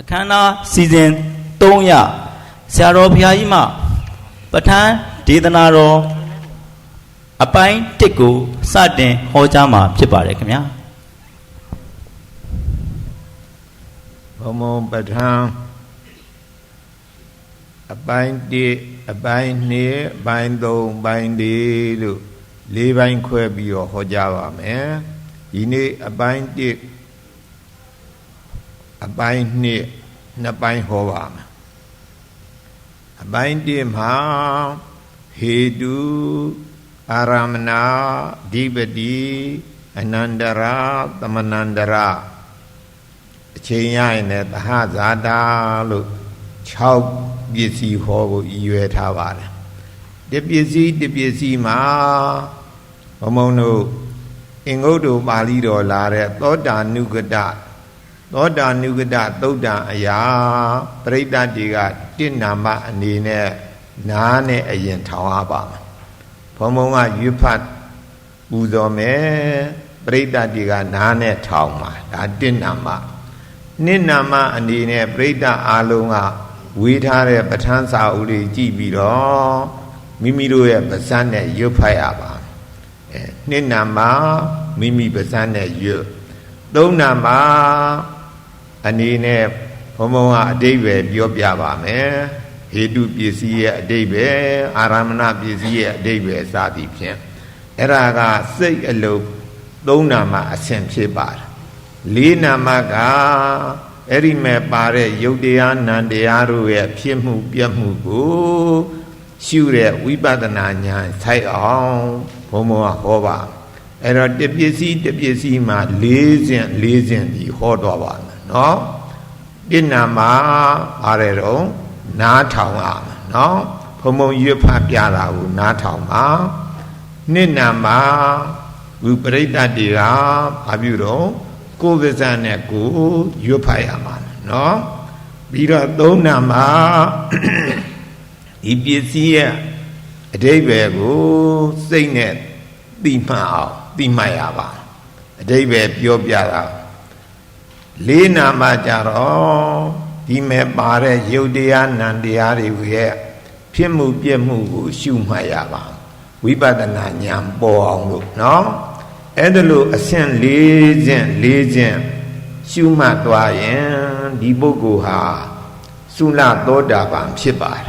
အခမ်းအနားစီစဉ်3ရဆရာတော်ဘုရားကြီးမှပဋ္ဌာန်းဒေသနာတော်အပိုင်း1ကိုစတင်ဟောကြားမှာဖြစ်ပါတယ်ခင်ဗျာဘုံဘုံပဋ္ဌာန်းအပိုင်း1အပိုင်း2အပိုင်း3အပိုင်း4လို့4ပိုင်းခွဲပြီးတော့ဟောကြားပါမယ်ဒီနေ့အပိုင်း1အပိုင်း2နှစ်ပိုင်းဟောပါမယ်အပိုင်း1မှာဟေတုအာရမဏဓိပတိအနန္တရာသမနန္တရာအချိန်ရရင်လည်းသဟဇာတာလို့6ပစ္စည်းဟောကိုရည်ရွယ်ထားပါတယ်တပစ္စည်းမှာဘုံဘုံတို့အင်္ဂုတ္တပါဠိတော်လာတဲ့သောတာနုဂတသုတ်တံအရာပရိသတ်တွေကတင့်နာမအနေနဲ့နားနဲ့အရင်ထောင်ရပါမယ်ဘုံဘုံကရွတ်ဖတ်ပူဇော်မယ်ပရိသတ်တွေကနားနဲ့ထောင်ပါဒါတင့်နာမနှစ်နာမအနေနဲ့ပရိသတ်အားလုံးကဝေးထားတဲ့ပဋ္ဌာန်းစာအုပ်လေးကြည့်ပြီးတော့မိမိတို့ရဲ့ပါးစပ်နဲ့ရွတ်ဖတ်ရပါနှစ်နာမမိမိပါးစပ်နဲ့ရွတ်သုံးနာမအနေနဲ့ဘုံဘုံကအတိတ်ပဲပြောပြပါမယ်ဟေတုပစ္စည်းရဲ့အတိတ်ပဲအာရမဏပစ္စည်းရဲ့အတိတ်ပဲစသည်ဖြင့်အဲ့ဒါကစိတ်အလုပ်သုံးနာမအဆင့်ဖြစ်ပါတယ်လေးနာမကအဲ့ဒီမဲ့ပါတဲ့ယုတ်တရားနံတရားတို့ရဲ့ဖြစ်မှုပြတ်မှုကိုရှုတဲ့ဝိပဿနာဉာဏ်ဆိုင်အောင်ဘုံဘုံကဟောပါအဲ့တော့တပစ္စည်းမှာ၄ဆင့်ဒီဟောတော်ပါမယ်နော်ပြနာမှာပါတယ်တော့နားထောင်ရမယ်နော်ဘုံဘုံရွတ်ဖတ်ပြတာကိုနားထောင်ပါနှစ်နာမှာဝိပရိသတ်တွေကဘာပြုတော့ကိုယ်ပါးစပ်နဲ့ကိုရွတ်ဖတ်ရမှာနော်ပြီးတော့သုံးနာမှာဒီပစ္စည်းရဲ့အဓိပ္ပာယ်ကိုစိတ်နဲ့သိမှတ်အောင်သိမှတ်ရပါအဓိပ္ပာယ်ပြောပြတာလေးနာမှာကြတော့ဒီမဲ့ပါတဲ့ယုတ်တရားနံတရားတွေရဲ့ဖြစ်မှုပြည့်မှုကိုရှုမှတ်ရပါဝိပဿနာဉာဏ်ပေါ်အောင်လို့နော်အဲ့ဒါလို့အဆင့်၄ဆင့်ရှုမှတ်သွားရင်ဒီပုဂ္ဂိုလ်ဟာသုလသောတာပန်ဖြစ်ပါတယ်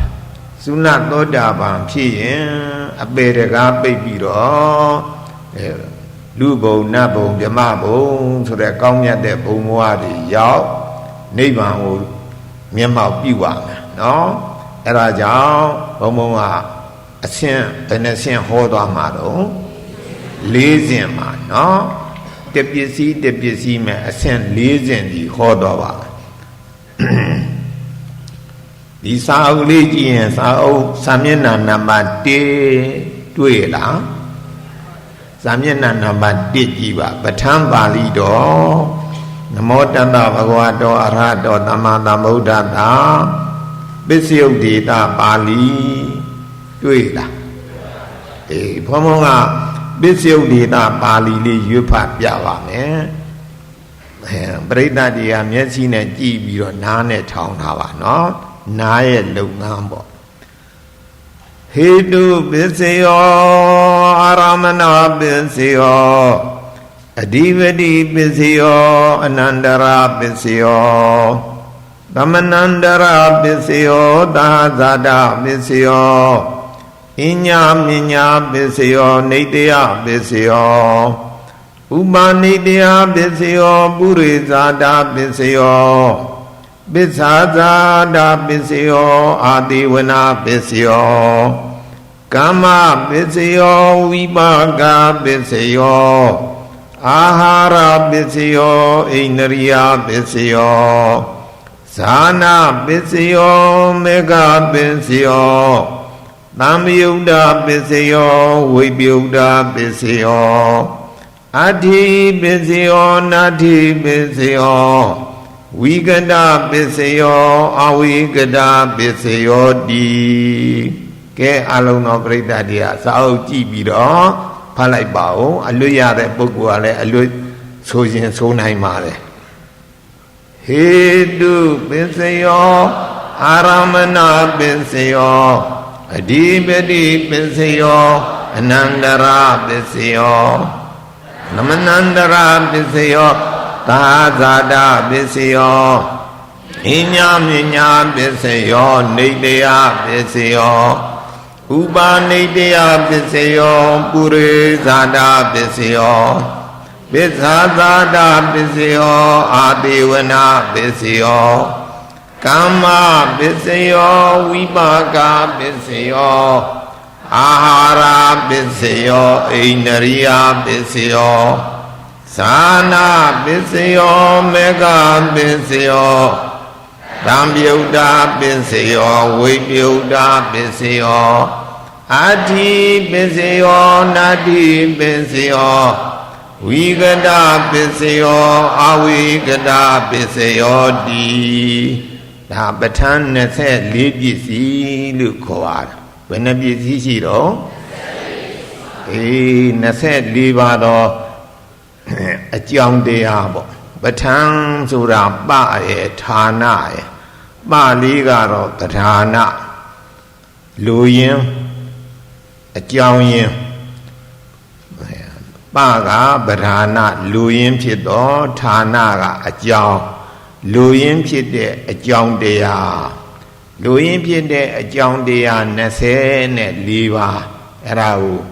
သုလသောတာပန်ဖြစ်ရင်အပေတကားပိတ်ပြီးတော့လူဘုံနတ်ဘုံဗြဟ္မဘုံဆိုတဲ့ကောင်းမြတ်တဲ့ဘုံဘဝတွေရောက်နိဗ္ဗာန်ကိုမျက်မှောက်ပြုပါမယ်နော်အဲ့ဒါကြောင့်ဘုံဘုံကအဆင့်ဘယ်နှဆင့်ဟောသွားမှာတော့၄ဆင့်မှာနော်တပစ္စည်းမဲ့အဆင့်၄ဆင့်ဒီဟောတော်ပါဒီစာအုပ်လေးကြည့်ရင်စာမျက်နှာနံပါတ်1တွေ့လားစာမျက်နှာနံပါတ်1ကြည့်ပါပဋ္ဌာန်းပါဠိတော်နမောတတ္တဗဂဝတောအရဟတောသမ္မာသမ္ဗုဒ္ဓတာပစ္စယုတ်ဒေတာပါဠိတွေ့လားဘုံဘုံကပစ္စယုတ်ဒေတာပါဠိလေးရွတ်ဖတ်ပြပါမယ်ပရိသတ်တွေကမျက်စိနဲ့ကြည့်ပြီးတော့နားနဲ့ထောင်ထားပါနော်နားရဲ့လုပ်ငန်းပေါ့ဟေတုပစ္စယောအာရမဏပစ္စယောအဓိပတိပစ္စယောအနန္တရာပစ္စယောသမနန္တရာပစ္စယောသာဇာတပစ္စယောအညမြညာပစ္စယောနေတယပစ္စယောဥပနိတယပစ္စယောပုရိဇာတပစ္စယောပစ္ဆာဇာတပစ္စယောအာတိဝနာပစ္စယောကမ္မပစ္စယောဝိပါကပစ္စယောအာဟာရပစ္စယောအိန္ဒြိယပစ္စယောဇာနာပစ္စယောမေဃပစ္စယောသံယုဒ္ဓပစ္စယောဝိပယုဒ္ဓပစ္စယောအဋ္ဌိပစ္စယောနာဋ္ဌိပစ္စယောဝိကတပစ္စယောအဝိကတပစ္စယောတိကဲအလုံးသောပရိသတ်တွေကစာအုပ်ကြည့်ပြီးတော့ဖတ်လိုက်ပါဦးအလွတ်ရတဲ့ပုဂ္ဂိုလ်ကလည်းအလွတ်ဆိုရင်ဆိုနိုင်ပါလေဟ Hedu Pisayo Aramana Pisayo Adipati Pisayo Anandara Pisayo Namanandara Pisayo Tahazada Pisayo Inyam Pisayo Nidya Pisayo Uba Nidya Pisayo Puri Zada Pisayo Pisazada Pisayo Adivana Pisayo Kama Pisayo Vipaka Pisayo Ahara Pisayo Inariya Pisayo Sana Pisayo Mega Pisayo Ramyuda Pisayo Vipyuda Pisayo Adi Pisayo Nadi Pisayo Vigada Pisayo Avigada Pisayo Di Da Batan Nase Libisi Lukoar When a busy zero Nase Libado A young deabo Batan Sura Bae Tanae Ba Ligaro Katana Luyin A young Baga Badana Luyin Pido Tanaga a young Luyin Pide a young dea Luyin Pide a young dea Nase ne Liva Erau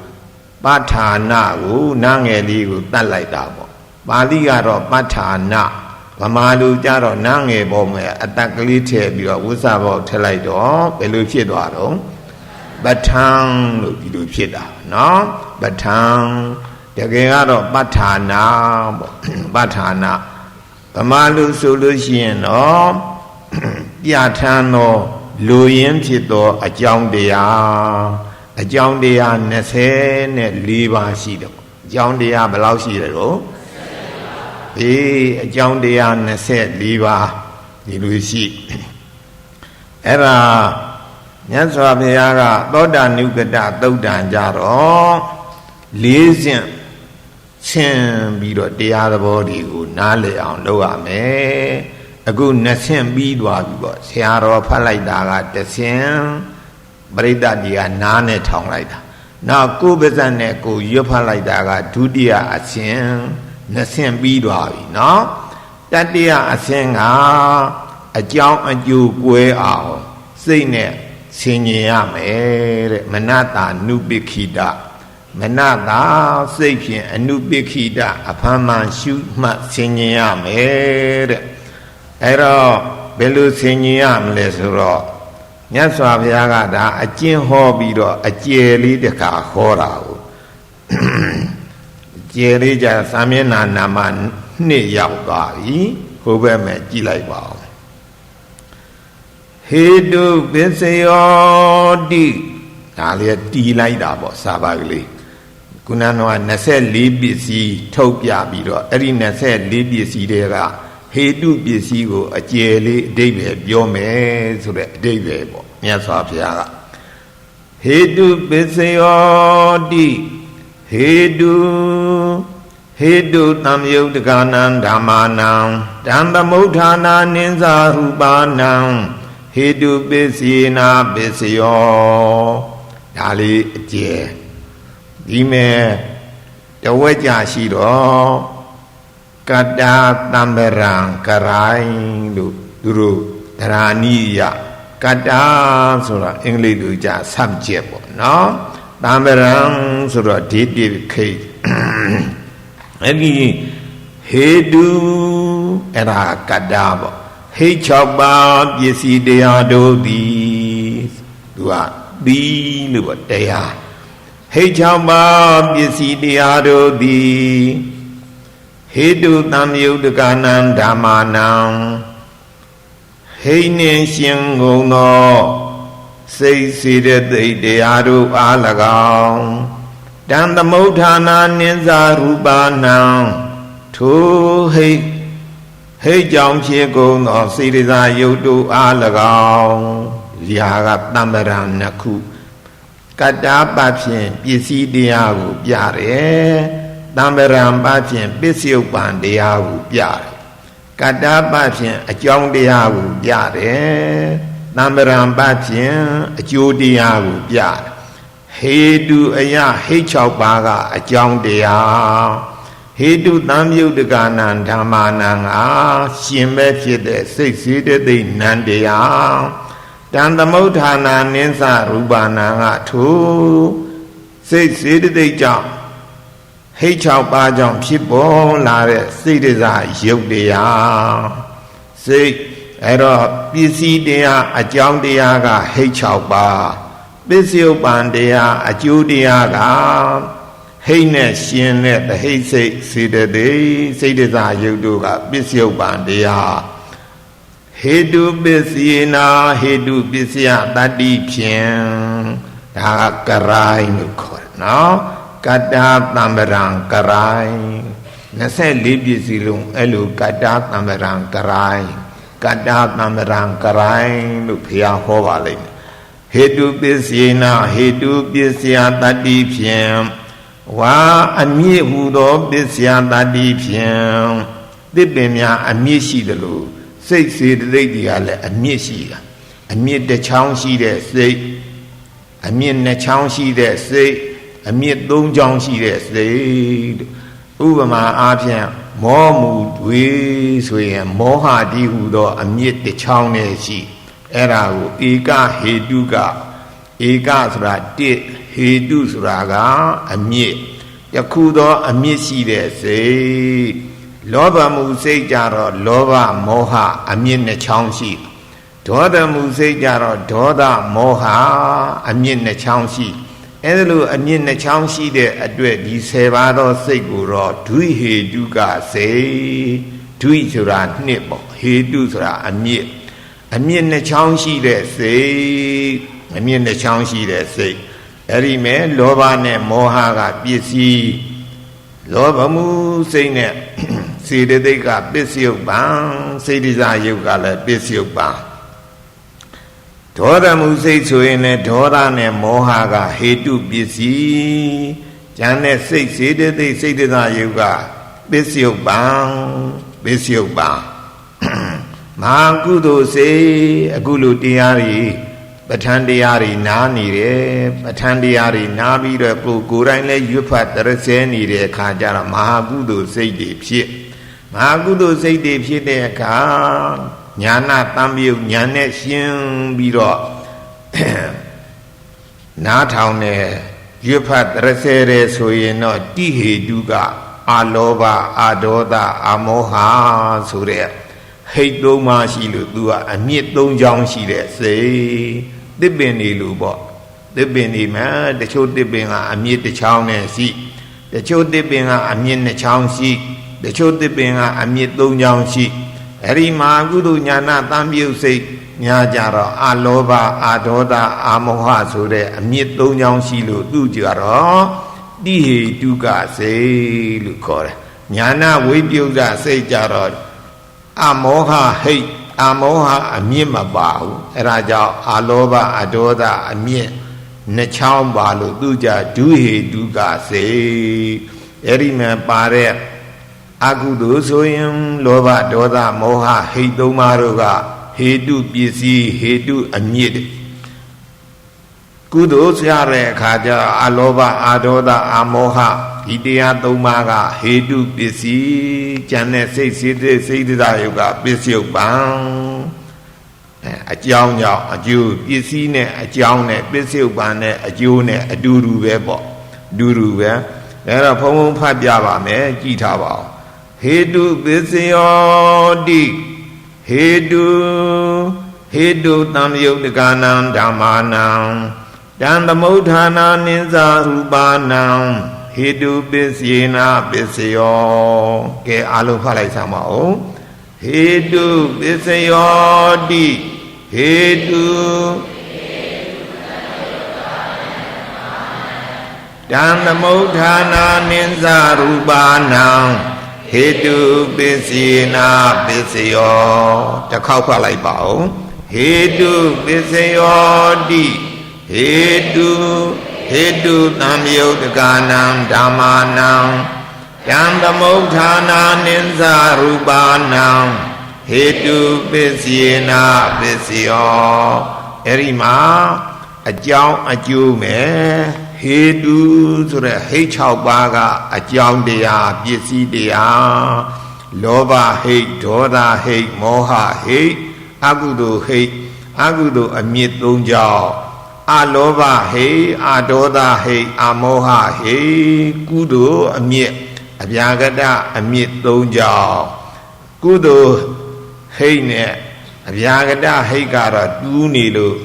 Batana Nangeligu Talaitabo Baligaro Batana Pamalu Jaro Nange Bome Atakalite Bio Usabo Telaido Belupido Batang Lupida no Batang Yagaro Batana Batana Pamalu Solution no Yatano Luyin Pito a young dea A young dea Nese ne Liva Sido Young dea Belausi A young dea Nese Liva Nilusi Era Yanswa Piaga Toda Nukata Toda Jaro Lizian Chen Bido Dea body who Nale on Loa me A good Nasen Bidwa Siaro Palaidaga Tesian Breda dia Nane Tong Laida Now Kubezane go Yopalaidaga Dudia Asien Nasen Bidwa no That dia Asenga A Jong and you Gwe Ao Sine Sinia me Manata Nubikida Manata Sapien and Nubikida Apama Shuma Sinia me Ero Belu Sinia Lesuro Nyaswa Viagada a Jin Hobbido a jelly de Kahorao Jelly Samina Naman Ne Yagai Hobeme Gilaibao Hedu Pisayo Di Talia Di Laidabo Sabagli Kunanoa Nase Libisi Topia Bido Eri Nase Libisi Dera Hedu Bisigo a jelly David Biome so that David Nyaswa Piaga Hedu Pisayo Di Hedu Tamyo Daganan Damanam Dandamutana Ninza Rubanam Hedu Bisina Bisio Dali Je Dime Tawaja Shiro Kada Tamberang Karai Duru Taraniya Kada Sura English Duja subject no Tamberang Sura Didi Kate Egi Hedu Era Kadabo Hey Chaba Yesi Deado Di Dua Di Luba Dea Hey Chaba Yesi Deado Di Hedu Tamyo Daganan Damanam Hey Nation Gono Say Sida De Deado Alagam Dan the Motana Ninza Rubanam To Hey Jong Chiego no Siriza Yodu Alagam Yaga Tambaran Naku Kada Bapin Pisi Diagu Piare Tambaran Bapin Pisio Bandiagu Piare ကတ္တပဖြင့်အကြောင်းတရားကိုပြတယ်တမ္ပရံပဖြင့်အကျိုးတရားကိုပြတယ်ဟေတုအယဟိတ်6ပါးကအကြောင်းတရားဟေတုသံယုတ်တကနာဓမ္မာနံရှင်ပဲဖြစ်တဲ့စိတ်စေတသိက်နံတရားတန်သမုဋ္ဌာနာနိသရူပနာထိုစိတ်စေတသိက်ကြောင့်ဟိတ်6ပါးကြောင့်ဖြစ်ပေါ်လာတဲ့စိတ်တရားရုပ်တရားစိတ်အဲ့တော့ပစ္စည်းတရားအကြောင်းတရားကဟိတ်6ပါးပစ္စယုပ္ပံတရားအကျိုးတရားကဟိတ်နဲ့ရှင်တဲ့တဟိတ်စိတ်စေတသိက်စိတ်တရားရုပ်တို့ကပစ္စယုပ္ပံတရားဟေတုပစ္စယေနာဟေတုပစ္စယတတ္တိဖြင့်ဒါကကရိုင်းလို့ခေါ်တယ်နော်ကတ္တသံဗရံကရိုင်း24ပစ္စည်းလုံးအဲ့လိုကတ္တသံဗရံကရိုင်းကတ္တသံဗရံကရိုင်းလို့ဘုရားဟောပါလိမ့်မယ်ဟေတုပစ္စယေနာဟေတုပစ္စယတတ္တိဖြင့်ဝါအမြင့်ဟူသောပစ္စယတတ္တိဖြင့်သစ်ပင်များအမြင့်ရှိသလိုစိတ်စေတသိက်တွေကလည်းအမြင့်ရှိတာအမြင့်တစ်ချောင်းရှိတဲ့စိတ်အမြင့်နှစ်ချောင်းရှိတဲ့စိတ်အမြင့်သုံးချောင်းရှိတဲ့စိတ်ဥပမာအားဖြင့်မောမူတွေဆိုရင်မောဟတိဟူသောအမြင့်တစ်ချောင်းနဲ့ရှိအဲ့ဒါကိုဧကဟေတုကဧကဆိုတာတစ်ဟေတုဆိုတာကအမြင့်တခုသောအမြင့်ရှိတဲ့စိတ်လောဘမှုစိတ်ကြတော့လောဘမောဟအမြင့်နှချောင်းရှိဒေါသမှုစိတ်ကြတော့ဒေါသမောဟအမြင့်နှချောင်းရှိအဲ့ဒါလိုအမြင့်နှချောင်းရှိတဲ့အတွက်ဒီ10ပါးသောစိတ်ကိုတော့ဒွိဟေတုကစိတ်ဒွိဆိုတာနှစ်ပေါ့ဟေတုဆိုတာအမြင့်နှချောင်းရှိတဲ့စိတ်အမြင့်နှချောင်းရှိတဲ့စိတ်အဲ့ဒီမဲ့လောဘနဲ့မောဟကပစ္စည်းလောဘမှုစိတ်နဲ့စေတသိက်ကပစ္စယုပ္ပံစေတစာယုတ်ကလည်းပစ္စယုပ္ပံဒေါသမှုစိတ်ဆိုရင်လည်းဒေါသနဲ့မောဟကဟေတုပစ္စည်းဉာဏ်နဲ့စိတ်စေတသိက်စေတစာယုတ်ကပစ္စယုပ္ပံမဟာကုသိုလ်စေအခုလိုတရားတွေပဋ္ဌာန်းတရားတွေနားနေတယ်ပဋ္ဌာန်းတရားတွေနားပြီးတော့ကိုယ်တိုင်လည်းရွတ်ဖတ်တရဆဲနေတဲ့အခါကျတော့မဟာကုသိုလ်စိတ်တွေဖြစ်မဟာကုသိုလ်စိတ်တွေဖြစ်တဲ့အခါညာနာတံပြုတ်ညာနဲ့ရှင်းပြီးတော့နားထောင်နေရွတ်ဖတ်တရဆဲတယ်ဆိုရင်တော့တိဟေတုကအာလောဘအာဒေါသအာမောဟဆိုတဲ့ဟိတ်သုံးပါးရှိလို့သူကအမြင့်၃ချောင်းရှိတဲ့စိတ်သစ်ပင်နေလို့ပေါ့သစ်ပင်နေမှာတချို့သစ်ပင်ကအမြင့်တစ်ချောင်းနဲ့ရှိတချို့သစ်ပင်ကအမြင့်နှစ်ချောင်းရှိတချို့သစ်ပင်ကအမြင့်၃ချောင်းရှိအဲ့ဒီမှာကုသိုလ်ညာနာတံပြုတ်စိတ်ညာကြတော့အာလောဘအာဒေါသအာမောဟဆိုတဲ့အမြင့်၃ချောင်းရှိလို့သူကြတော့တိဟေတုကစိတ်လို့ခေါ်တယ်ညာနာဝိပယုဇစိတ်ကြတော့အမောဟဟိတ်အမောဟအမြင့်မပါဘူးအဲ့ဒါကြောင့်အာလောဘအဒေါသအမြင့်နှစ်ချောင်းပါလို့သူကြဒုဟေတုကစိတ်အဲ့ဒီမှာပါတဲ့အကုသိုလ်ဆိုရင်လောဘဒေါသမောဟဟိတ်သုံးပါးတို့ကဟေတုပစ္စည်းဟေတုအမြင့်ကုသိုလ်ရတဲ့အခါကျအလောဘအာဒေါသအာမောဟဒီတရား၃ပါးကဟေတုပစ္စည်းဉာဏ်နဲ့စိတ်စေတသာယုတ်ကပစ္စယုပ္ပံအကြောင်းကြောင့်အကျိုးပစ္စည်းနဲ့အကြောင်းနဲ့ပစ္စယုပ္ပံနဲ့အကျိုးနဲ့အတူတူပဲပေါ့အတူတူပဲအဲ့တော့ဘုံဘုံဖတ်ပြပါမယ်ကြည်ထားပါဦးဟေတုပစ္စယောတိဟေတုသံယုတ်တကနံဓမ္မာနံတံသမုဋ္ဌာနာနိသရူပနံဟေတုပစ္စယေနာပစ္စယောကဲအားလုံးဖတ်လိုက်စမ်းပါဦးဟေတုပစ္စယောတိဟေတုတံသမုဋ္ဌာနာနိသရူပနံဟေတုပစ္စယေနာပစ္စယောတစ်ခေါက်ဖတ်လိုက်ပါဦးဟေတုပစ္စယောတိဟေတုသံယုတ်တကနံဓမ္မာနံဟ ယံသမုဋ္ဌာနာနိစ္စရူပနာဟေတုပစ္စယေနာပစ္စယောအဲ့ဒီမှာအကြောင်းအကျိုးမယ်ဟေတုဆိုတဲ့ဟိတ်6ပါးကအကြောင်းတရားပစ္စည်းတရားလောဘဟိတ်ဒေါသဟိတ်မောဟဟိတ်အကုသိုလ်ဟိတ်အကုသိုလ်အမြစ်3ကြောင့်အလောဘဟိတ်အဒေါသဟိတ်အမောဟဟိတ်ကုသိုလ်အမြစ်အဗျာကတအမြစ်3ကြောင့်ကုသိုလ်ဟိတ်နဲ့အဗျာကတဟိတ်ကတော့တူးနေလို့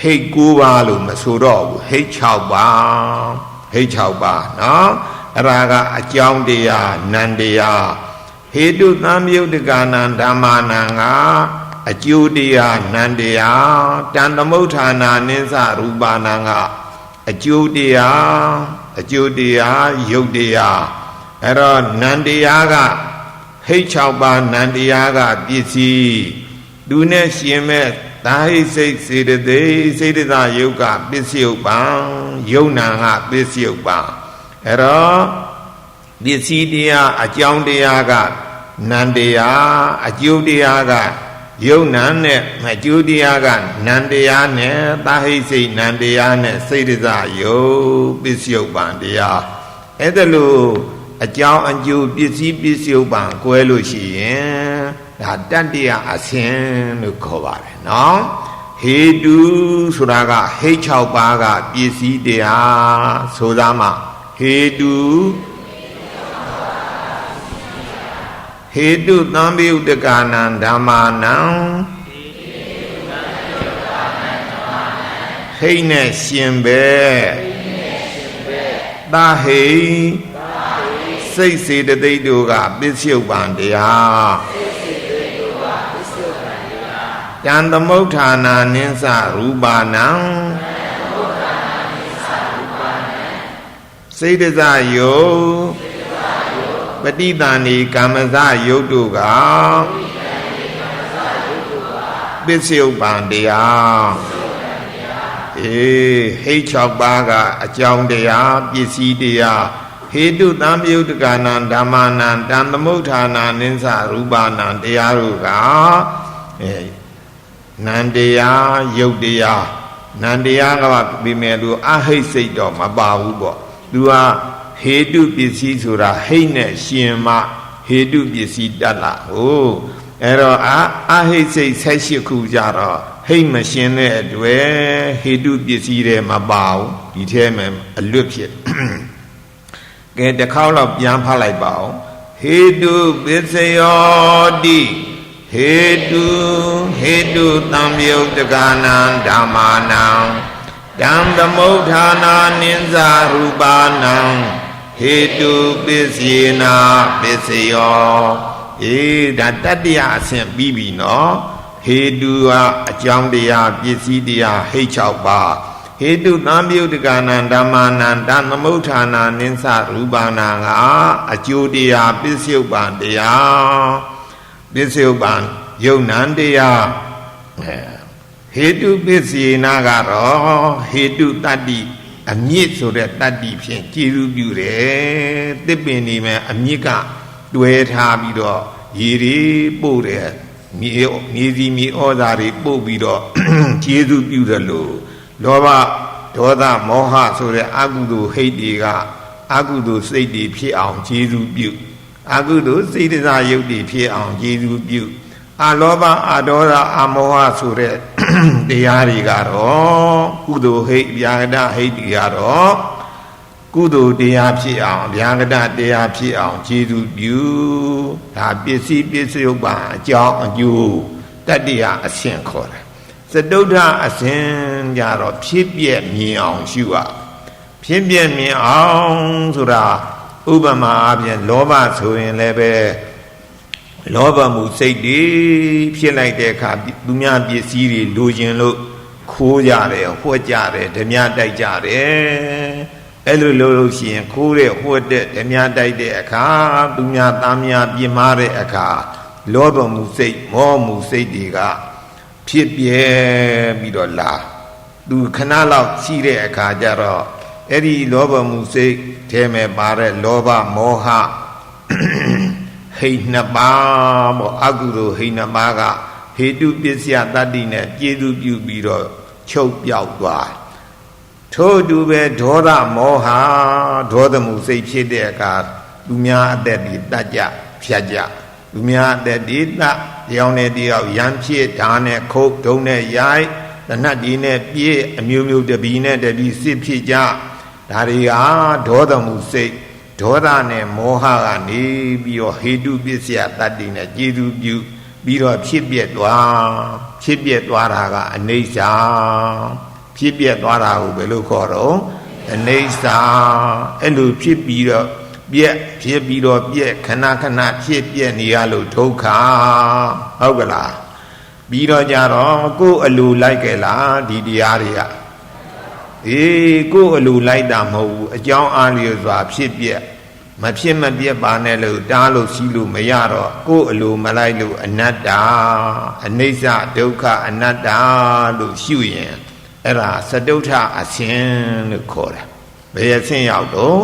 ဟိတ်9ပါးလို့မဆိုတော့ဘူးဟိတ်6ပါးဟိတ်6ပါးနော်အဲ့ဒါကအကြောင်းတရားနံတရားဟေတုသံယုတ်တကနာဓမ္မာနံကအကျိုးတရားနံတရားတန်သမုဋ္ဌာနာနိစ္စရူပနာကအကျိုးတရားယုတ်တရားအဲ့တော့နံတရားကဟိတ်6ပါးနံတရားကပစ္စည်းသူနဲ့ရှင်မဲ့သာဟိစိတ်စေတသိက်စေတသာယုတ်ကပစ္စယုတ်ပံယုံနာကပစ္စယုတ်ပံအဲ့တော့ပစ္စည်းတရားအကြောင်းတရားကနံတရားအကျိုးတရားကယုံနာနဲ့အကျိုးတရားကနံတရားနဲ့သာဟိစိတ်နံတရားနဲ့စေတသာယုတ်ပစ္စယုတ်ပံတရားအဲ့ဒါလို့အကြောင်းအကျိုးပစ္စည်းပစ္စယုတ်ပံကွဲလို့ရှိရင်ဒါတတ္တိယအစဉ်လို့ခေါ်ပါတယ်နော်ဟေတုဆိုတာကဟိတ်6ပါးကပစ္စည်းတရားဆိုသားမှာဟေတုဟေတုသံယုတ်တကနာဓမ္မာနံဟိတ်နဲ့ရှင်ပဲသာဟိစိတ်စေတသိက်တို့ကပစ္စယုတ်ပံတရားတန်သမုဋ္ဌာနာနိစ္စရူပနာစေတဇယုတ်ပฏิသန္ဓေကာမဇယုတ်တို့ကပစ္စယုတ်ပံတရားအေးဟိတ်6ပါးကအကြောင်းတရားပစ္စည်းတရားဟေတုသံယုတ်တကနာဓမ္မာနံတန်သမုဋ္ဌာနာနိစ္စရူပနာတရားတို့ကနန္တရားယုတ်တရားနန္တရားကပြီးမဲ့သူအဟိတ်စိတ်တော့မပါဘူးပေါ့သူကဟေတုပစ္စည်းဆိုတာဟိတ်နဲ့ရှင်မဟေတုပစ္စည်းတတ်လာဟုတ်အဲ့တော့အဟိတ်စိတ်18ခုကြတော့ဟိတ်မရှင်တဲ့အတွက်ဟေတုပစ္စည်းတွေမပါဘူးဒီထဲမှာအလွတ်ဖြစ်ကဲတစ်ခေါက်တော့ပြန်ဖတ်လိုက်ပါဦးဟေတုပစ္စယောတိဟေတုသံယုတ်တကနာဓမ္မာနံတံသမုဋ္ဌာနာနိစ္စရူပနာဟေတုပစ္စယေနာပစ္စယောဒါတတ္တယအဆင့်ပြီးပြီနော်ဟေတုကအကြောင်းတရားပစ္စည်းတရားဟိတ်6ပါးဟေတုသံယုတ်တကနာဓမ္မာနံတံသမုဋ္ဌာနာနိစ္စရူပနာကအကျိုးတရားပစ္စယုတ်ပံတရားပစ္စယုတ်ပံယုံနံတရားဟေတုပစ္စယေနာကတော့ဟေတုတတ္တိအမြစ်ဆိုတဲ့တတ္တိဖြင့်ကြည်ရူးပြုတယ်သစ်ပင်နေမဲ့အမြစ်ကတွဲထားပြီးတော့ရေတွေပို့တယ်မြေစီမြေဩဇာတွေပို့ပြီးတော့ကျေးဇူးပြုတယ်လို့လောဘဒေါသမောဟဆိုတဲ့အကုသိုလ်ဟိတ်တွေကအကုသိုလ်စိတ်တွေဖြစ်အောင်ကျေးဇူးပြုအကုသိုလ်စေတသာယုတ်တွေဖြစ်အောင်ကျေးဇူးပြုအလောဘအဒေါသအမောဟဆိုတဲ့တရားတွေကတော့ကုသိုလ်ဟိတ်ဗျာကတဟိတ်တွေကတော့ကုသိုလ်တရားဖြစ်အောင်ဗျာကတတရားဖြစ်အောင်ကျေးဇူးပြုဒါပစ္စည်းပစ္စယုတ်ပံအကြောင်းအကျိုးတတ္တိယအဆင့်ခေါ်တယ်စတုဒ္ဓအစဉ်ကြတော့ဖြစ်ပြက်မြင်အောင်ရှုရဖြစ်ပြက်မြင်အောင်ဆိုတာဥပမာအပြင်လောဘဆိုရင်လည်းပဲလောဘမှုစိတ်တွေဖြစ်လိုက်တဲ့အခါသူများပစ္စည်းတွေလိုချင်လို့ခိုးကြတယ်ဟွက်ကြတယ်ဓမြတိုက်ကြတယ်အဲ့လိုလို့ရှိရင်ခိုးတဲ့ဟွက်တဲ့ဓမြတိုက်တဲ့အခါသူများသားများပြင်းမာတဲ့အခါလောဘမှုစိတ်မောမှုစိတ်တွေကဖြစ်ပြဲပြီးတော့လာသူခဏလောက်ရှိတဲ့အခါကျတော့ အဲ့ဒီလောဘမှုစိတ်ထဲမဲ့ပါတဲ့လောဘမောဟဟိတ်နှစ်ပါးပေါ့အကုသိုလ်ဟိတ်နှစ်ပါးကဟေတုပစ္စယတတ္တိနဲ့ကျေစုပြုပြီးတော့ချုပ်ပြောက်သွားထို့တူပဲဒေါသမောဟဒေါသမှုစိတ်ဖြစ်တဲ့အခါသူများအသက်ဒီတတ်ကြဖြတ်ကြသူများအသက်ဒီတရောင်နဲ့တယောက်ရန်ဖြစ်ဓာနဲ့ခုတ်ဒုံနဲ့ရိုက်တနတ်ဒီနဲ့ပြည့်အမျိုးမျိုးတပီနဲ့တပီစစ်ဖြစ်ကြဒါတွေကဒေါသမှုစိတ်ဒေါသနဲ့မောဟကနေပြီးတော့ဟေတုပစ္စယတတ္တိနဲ့ကျေစုပြုပြီးတော့ဖြစ်ပြက်သွားတာကအနိစ္စဖြစ်ပြက်သွားတာကိုဘယ်လိုခေါ်တော့အနိစ္စအဲ့လိုဖြစ်ပြီးတော့ပြက်ဖြစ်ပြီးတော့ပြက်ခဏခဏဖြစ်ပြက်နေရလို့ဒုက္ခဟုတ်ကလားပြီးတော့ကြတော့ကိုယ်အလိုလိုက်ကြလားဒီတရားတွေကကိုယ်အလိုလိုက်တာမဟုတ်ဘူးအကြောင်းအားလျော်စွာဖြစ်ပြက်မဖြစ်မပြက်ပါနဲ့လို့တားလို့စီးလို့မရတော့ကိုယ်အလိုမလိုက်လို့အနတ္တအနိစ္စဒုက္ခအနတ္တလို့ရှုရင်အဲ့ဒါစတုထအဆင့်လို့ခေါ်တယ်ဘယ်အဆင့်ရောက်တော့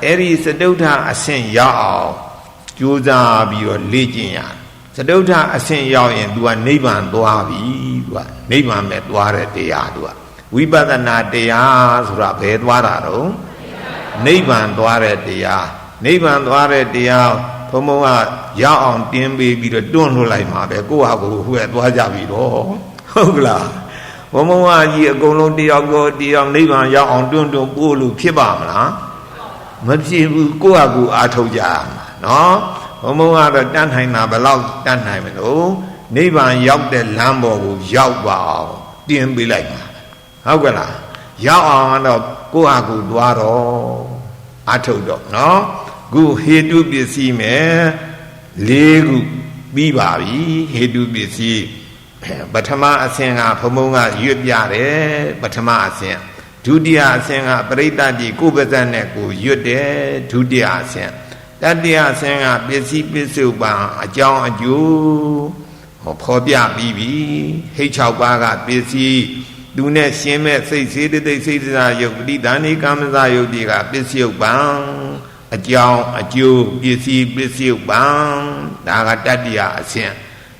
အဲ့ဒီစတုထအဆင့်ရောက်အောင်ကြိုးစားပြီးတော့လေ့ကျင့်ရစတုထအဆင့်ရောက်ရင် तू ကနိဗ္ဗာန်သွားပြီ तू ကနိဗ္ဗာန်မဲ့သွားတဲ့တရား तू ကဝိပဿနာတရားဆိုတာဘယ်သွားတာတော့နိဗ္ဗာန်သွားတဲ့တရားနိဗ္ဗာန်သွားတဲ့တရားဘုံဘုံကရောက်အောင်တင်းပေးပြီးတော့တွန်းလှလိုက်မှာပဲကိုယ့်ဟာကိုယ်ဟိုကသွားကြပြီတော့ဟုတ်ကလားဘုံဘုံကကြီးအကုန်လုံးတယောက်ကိုတယောက်နိဗ္ဗာန်ရောက်အောင်တွန်းပို့လို့ဖြစ်ပါမလားမဖြစ်ဘူးကိုယ့်ဟာကိုယ်အားထုတ်ကြရမှာနော်ဘုံဘုံကတော့တတ်နိုင်တာဘယ်လောက်တတ်နိုင်မလို့နိဗ္ဗာန်ရောက်တဲ့လမ်းပေါ်ကိုရောက်ပါအောင်တင်းပေးလိုက်မှာဟုတ်ကလားရောက်အောင်တော့ကိုယ့်ဟာကိုယ်သွားတော့အားထုတ်တော့နော်ခုဟေတုပစ္စည်းမယ်၄ခုပြီးပါပြီဟေတုပစ္စည်းပထမအဆင့်ကဘုံဘုံကရွတ်ပြတယ်ပထမအဆင့်ဒုတိယအဆင့်ကပရိသတ်ကြီးကိုယ်ပါးစပ်နဲ့ကိုရွတ်တယ်ဒုတိယအဆင့်တတိယအဆင့်ကပစ္စည်းပစ္စုပန်အကြောင်းအကျိုးဖော်ပြပြီးပြီဟိတ်၆ပါးကပစ္စည်းသူနဲ့ရှင်းမဲ့စိတ်စေတသိက်စိတ်စားယုတ်ပဋိသန္ဓေကာမစာယုတ်တွေကပစ္စယုတ်ပံအကြောင်းအကျိုးပစ္စည်းပစ္စယုတ်ပံဒါကတတိယအဆင့်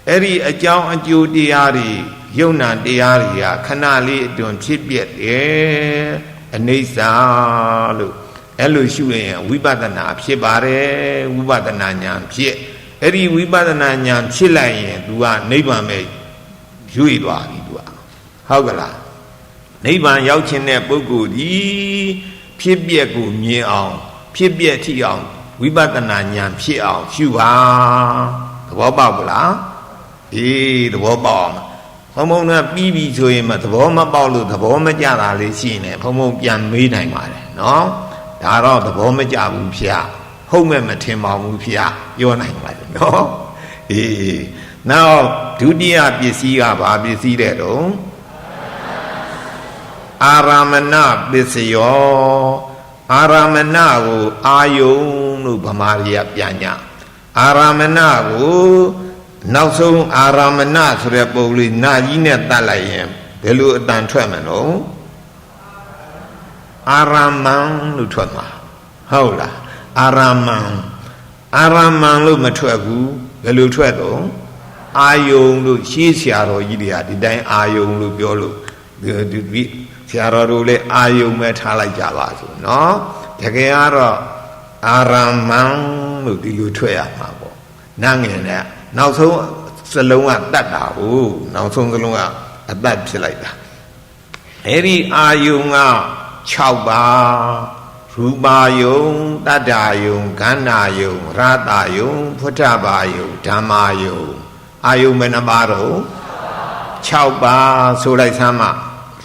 အဲ့ဒီအကြောင်းအကျိုးတရားတွေယုံနာတရားတွေကခဏလေးအတွင်ဖြစ်ပြတယ်အနိစ္စလို့အဲ့လိုရှုရင်ဝိပဿနာဖြစ်ပါတယ်ဝိပဿနာဉာဏ်ဖြစ်အဲ့ဒီဝိပဿနာဉာဏ်ဖြစ်လိုက်ရင် तू ကနိဗ္ဗာန်ပဲရွေ့သွားပြီ तू ကဟုတ်ကလားနိဗ္ဗာန်ရောက်ခြင်းတဲ့ပုဂ္ဂိုလ်ဒီဖြစ်ပြက်ကိုမြင်အောင်ဖြစ်ပြက်ထိအောင်ဝိပဿနာဉာဏ်ဖြစ်အောင်ရှုပါသဘောပေါက်ဘူးလားသဘောပေါက်အောင်ဘုံဘုံကပြီးပြီဆိုရင်မှသဘောမပေါက်လို့သဘောမကျတာလေးရှိနေဘုံဘုံပြန်မေးနိုင်ပါတယ်နော်ဒါတော့သဘောမကျဘူးဖျားဟုတ်မဲ့မထင်ပါဘူးဖျားပြောနိုင်ပါတယ်နော်နောက်ဒုတိယပစ္စည်းကဘာပစ္စည်းတဲ့တော့အာရမဏပစ္စယောအာရမဏကိုအာယုံလို့ဗမာရီကပြန်ညအာရမဏကိုနောက်ဆုံးအာရမဏဆိုတဲ့ပုံလေးနာကြီးနဲ့တတ်လိုက်ရင်ဘယ်လိုအတန်ထွက်မလို့အာရမန်လို့ထွက်မှာဟုတ်လားအာရမန်လို့မထွက်ဘူးဘယ်လိုထွက်တော့အာယုံလို့ရှေးဆရာတော်ကြီးတွေကဒီတိုင်းအာယုံလို့ပြောလို့ဒီဆရာတော်တို့လည်းအာယုံပဲထားလိုက်ကြပါစို့နော်တကယ်ကတော့အာရမန်လို့ဒီလိုထွက်ရမှာပေါ့နာငယ်နဲ့နောက်ဆုံးစလုံးကတတ်တာဟုတ်နောက်ဆုံးစလုံးကအတတ်ဖြစ်လိုက်တာအဲ့ဒီအာယုံက6ပါးရူပါယုံတတ္တာယုံခန္ဓာယုံရတယုံဖုထဘာယုံဓမ္မာယုံအာယုံဘယ်နှပါးတော့6ပါးဆိုလိုက်စမ်းမ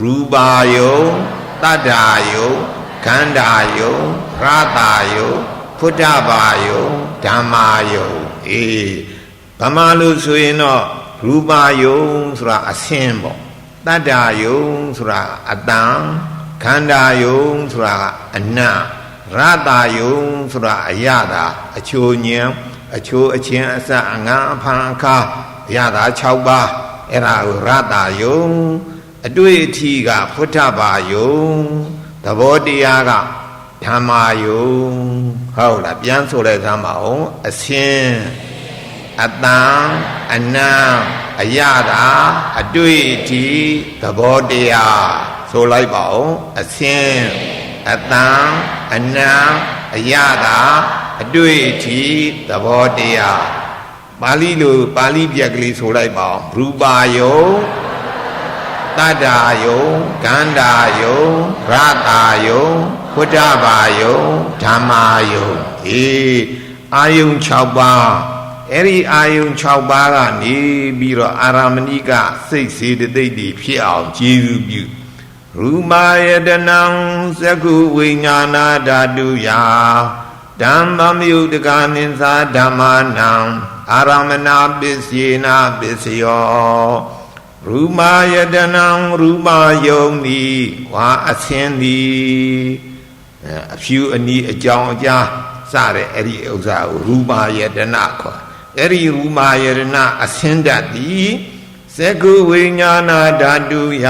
ရူပါယုံတတ္တာယုံခန္ဓာယုံရတယုံဖုထဘာယုံဓမ္မာယုံဗမာလို့ဆိုရင်တော့ရူပါယုံဆိုတာအဆင်းပေါ့တတ္တာယုံဆိုတာအတန်ခန္ဓာယုံဆိုတာကအနတ်ရတယုံဆိုတာအရသာအချိုညံအချိုအချင်းအစအငါအဖန်အခါရတာ6ပါးအဲ့ဒါကိုရတယုံအတွေ့အထိကဖုထဘာယုံသ သဘောတရားကဓမ္မာယုံဟုတ်လားပြန်ဆိုလိုက်သမ်းပါအောင်အစင်းအတန်အနံအရတာအတွေ့အထိသဘောတရားဆိုလိုက်ပါအောင်အစင်းအတန်အနံအရတာအတွေ့အထိသဘောတရားပါဠိလိုပါဠိပြက်ကလေးဆိုလိုက်ပါအောင်ရူပါယုံတတ္တာယုံကန္တာယုံရတာယုံဝတ္တဘာယုံဓမ္မာယုံအာယုံ6ပါးအဲ့ဒီအာယုံ6ပါးကနေပြီးတော့အာရမဏိကစိတ်စေတသိက်တွေဖြစ်အောင်ကြည်စုပြုရူမာယတနံသက္ခုဝိညာဏဓာတုယဓမ္မမယုတကနိသဓမ္မာနံအာရမဏပစ္စေနပစ္စယောရူမာယတနံရူမာယုံဤဝါအသင်းသည်အဖြူအနီးအကြောင်းအကြားစတဲ့အဲ့ဒီဥစ္စာကိုရူမာယတနာခေါ်အဲ့ဒီရူမာယတနာအသင်းတတ်သည်သက္ကုဝိညာဏဓာတုယ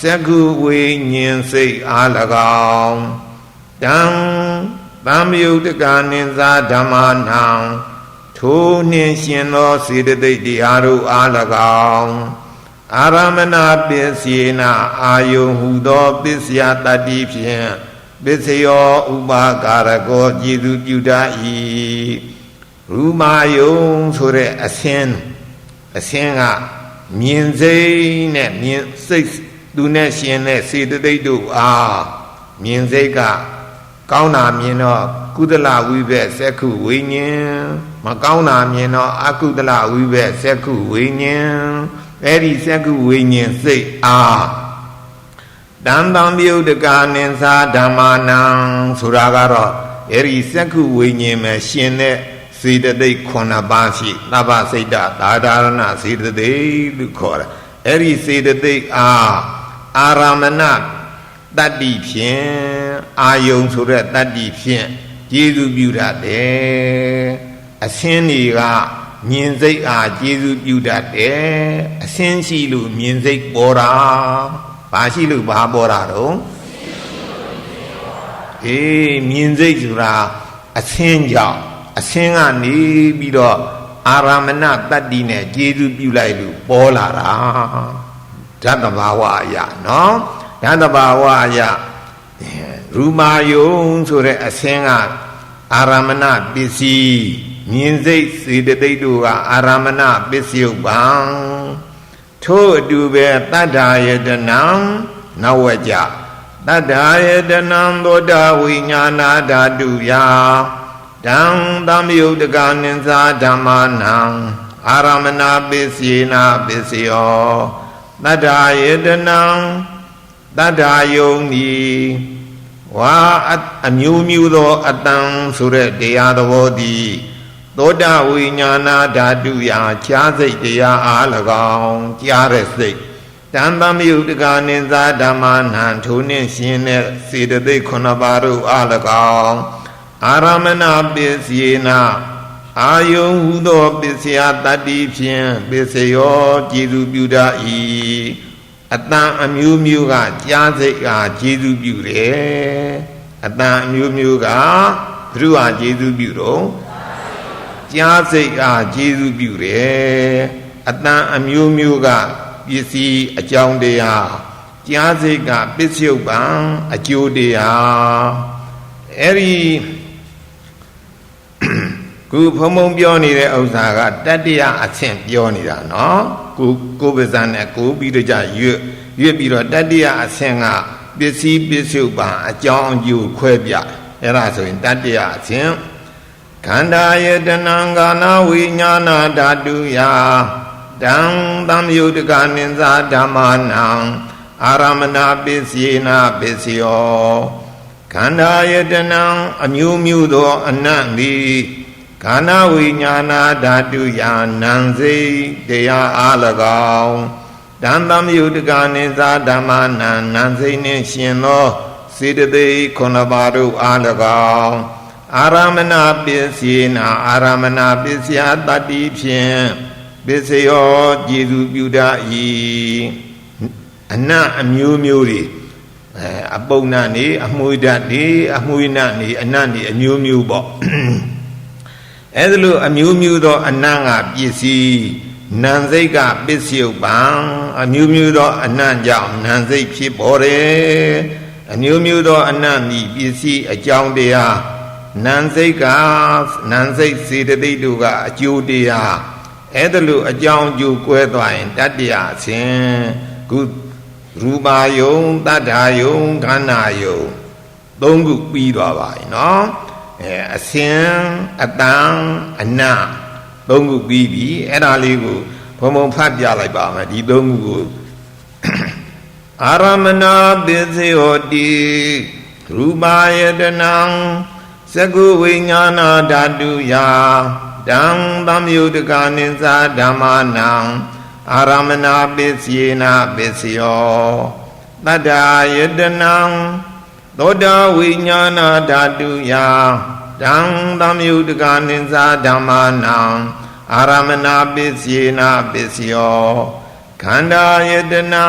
သက္ကုဝိညာဉ်စိတ်အား၎င်းတံဗမ္မယုတကနိသဓမ္မာနံထိုနှင့်ရှင်သောစေတသိက်တရားတို့အား၎င်းအာရမဏပစ္စေနအာယုဟုသောပစ္စယတတ္တိဖြင့်ပစ္စယောဥပါကာရကောကျေသူပြုတတ်၏ရူမာယုံဆိုတဲ့အစင်းကမြင်စိတ်နဲ့မြင်စိတ်သူနဲ့ရှင်တဲ့စေတသိက်တို့အားမြင်စိတ်ကကောင်းတာမြင်တော့ကုသလဝိဘက်သက္ခုဝိညာဉ်မကောင်းတာမြင်တော့အကုသလဝိဘက်သက္ခုဝိညာဉ်အဲ့ဒီသက္ခုဝိညာဉ်စိတ်အားတံတံပြုတ်တကနိသဓမ္မာနံဆိုတာကတော့အဲ့ဒီသက္ခုဝိညာဉ်မှာရှင်တဲ့စေတသိက်9ပါးရှိသဗ္ဗစိတ်တသာဓာရဏစေတသိက်လို့ခေါ်တာအဲ့ဒီစေတသိက်အားအာရမဏတတ္တိဖြင့်အာယုံဆိုတဲ့တတ္တိဖြင့်ကျေစုပြုတတ်တယ်အစင်းတွေကမြင်စိတ်အားကျေစုပြုတတ်တယ်အစင်းရှိလို့မြင်စိတ်ပေါ်တာဘာရှိလို့ဘာပေါ်တာတော့မြင်စိတ်ဆိုတာအစင်းကြောင့်အစင်းကနေပြီးတော့အာရမဏတတ္တိနဲ့ကျေစုပြုလိုက်လို့ပေါ်လာတာဓာတဘာဝအရာနော်ဓာတဘာဝအရာရူမာယုံဆိုတဲ့အစင်းကအာရမဏပစ္စည်းမြင်စိတ်စေတသိက်တို့ကအာရမဏပစ္စယုပံထို့အတူပဲတတ္ထာယတနံနဝကြတတ္ထာယတနံသောတာဝိညာဏဓာတုယတံသမယုတကနိသဓမ္မာနံအာရမဏပစ္စေနပစ္စယောတတ္ထာယတနံတတ္ထာယုံဤဝါအမျိုးမျိုးသောအတန်ဆိုတဲ့တရားသဘောသည်သောတာဝိညာဏဓာတုယခြားစိတ်တရားအား၎င်းကြားတဲ့စိတ်တံသမယုတကနိသဓမ္မာနံထိုနှင့်ရှင်တဲ့စေတသိက်9ပါးတို့အား၎င်းအာရမဏပစ္စေနအာယုံဟုသောပစ္စယတတ္တိဖြင့်ပစ္စယောကျေစုပြုတတ်၏အတန်အမျိုးမျိုးကကြားစိတ်အားကျေစုပြုတယ်အတန်အမျိုးမျိုးကဘုရားကျေစုပြုတော့ကြားစိတ်အားကျေစုပြုတယ်အတန်အမျိုးမျိုးကပစ္စည်းအကြောင်းတရားကြားစိတ်ကပစ္စယုပ္ပံအကျိုးတရားအဲ့ဒီခုဖုံဖုံပြောနေတဲ့ဥစ္စာကတတ္တယအဆင့်ပြောနေတာနော်ကိုပဇာနဲ့ကိုပြီးတော့ကြရွတ်ပြီးတော့တတ္တယအဆင့်ကပစ္စည်းပစ္စုပန်အကြောင်းအကျိုးခွဲပြအဲ့ဒါဆိုရင်တတ္တယအဆင့်ခန္ဓာယတနံကာနဝိညာဏဓာတုယတံသမယုတကနိသဓမ္မာနံအာရမဏပစ္စေနပစ္စယောခန္ဓာယတနံအမျိုးမျိုးသောအနတ်သည်ခန္ဓာဝိညာဏဓာတုယနံစိတရားအား၎င်းတံသမယုတကနိသဓမ္မာနံနံစိနှင့်ရှင်သောစေတသိက်9ပါးတို့အား၎င်းအာရမဏပစ္စေနအာရမဏပစ္စယတတ္တိဖြင့်ပစ္စယောကျေစုပြုတတ်၏အနတ်အမျိုးမျိုးတွေ အပုံနာနေအမွေဓာတ်နေအမွေနာနေအနတ်နေအမျိုးမျိုးပေါ့အဲ့ဒါလို့အမျိုးမျိုးသောအနတ်ကပစ္စည်းနံစိတ်ကပစ္စယုပံအမျိုးမျိုးသောအနတ်ကြောင့်နံစိတ်ဖြစ်ပေါ်တယ်အမျိုးမျိုးသောအနတ်ဤပစ္စည်းအကြောင်းတရားနံစိတ်ကနံစိတ်စေတသိက်တို့ကအကျိုးတရားအဲ့ဒါလို့အကြောင်းအကျိုးကွဲသွားရင်တတ္တရာအစဉ်ခုရူပါယုံတတ္ထာယုံခန္ဓာယုံသုံးခုပြီးသွားပါပြီနော်အစဉ်အတန်အနတ်သုံးခုပြီးပြီအဲ့ဒါလေးကိုဘုံဘုံဖတ်ပြလိုက်ပါမယ်ဒီသုံးခုကိုအာရမဏပစ္စယောတိရူပါယတနံသကုဝိညာဏဓာတုယတံသမယုတကနိသဓမ္မနံအာရမဏပစ္စယေနပစ္စယောတတ္ထာယတနံသောတာဝိညာဏဓာတုယတံသမယုတကနိသဓမ္မနံအာရမဏပစ္စယေနပစ္စယောခန္ဓာယတနံ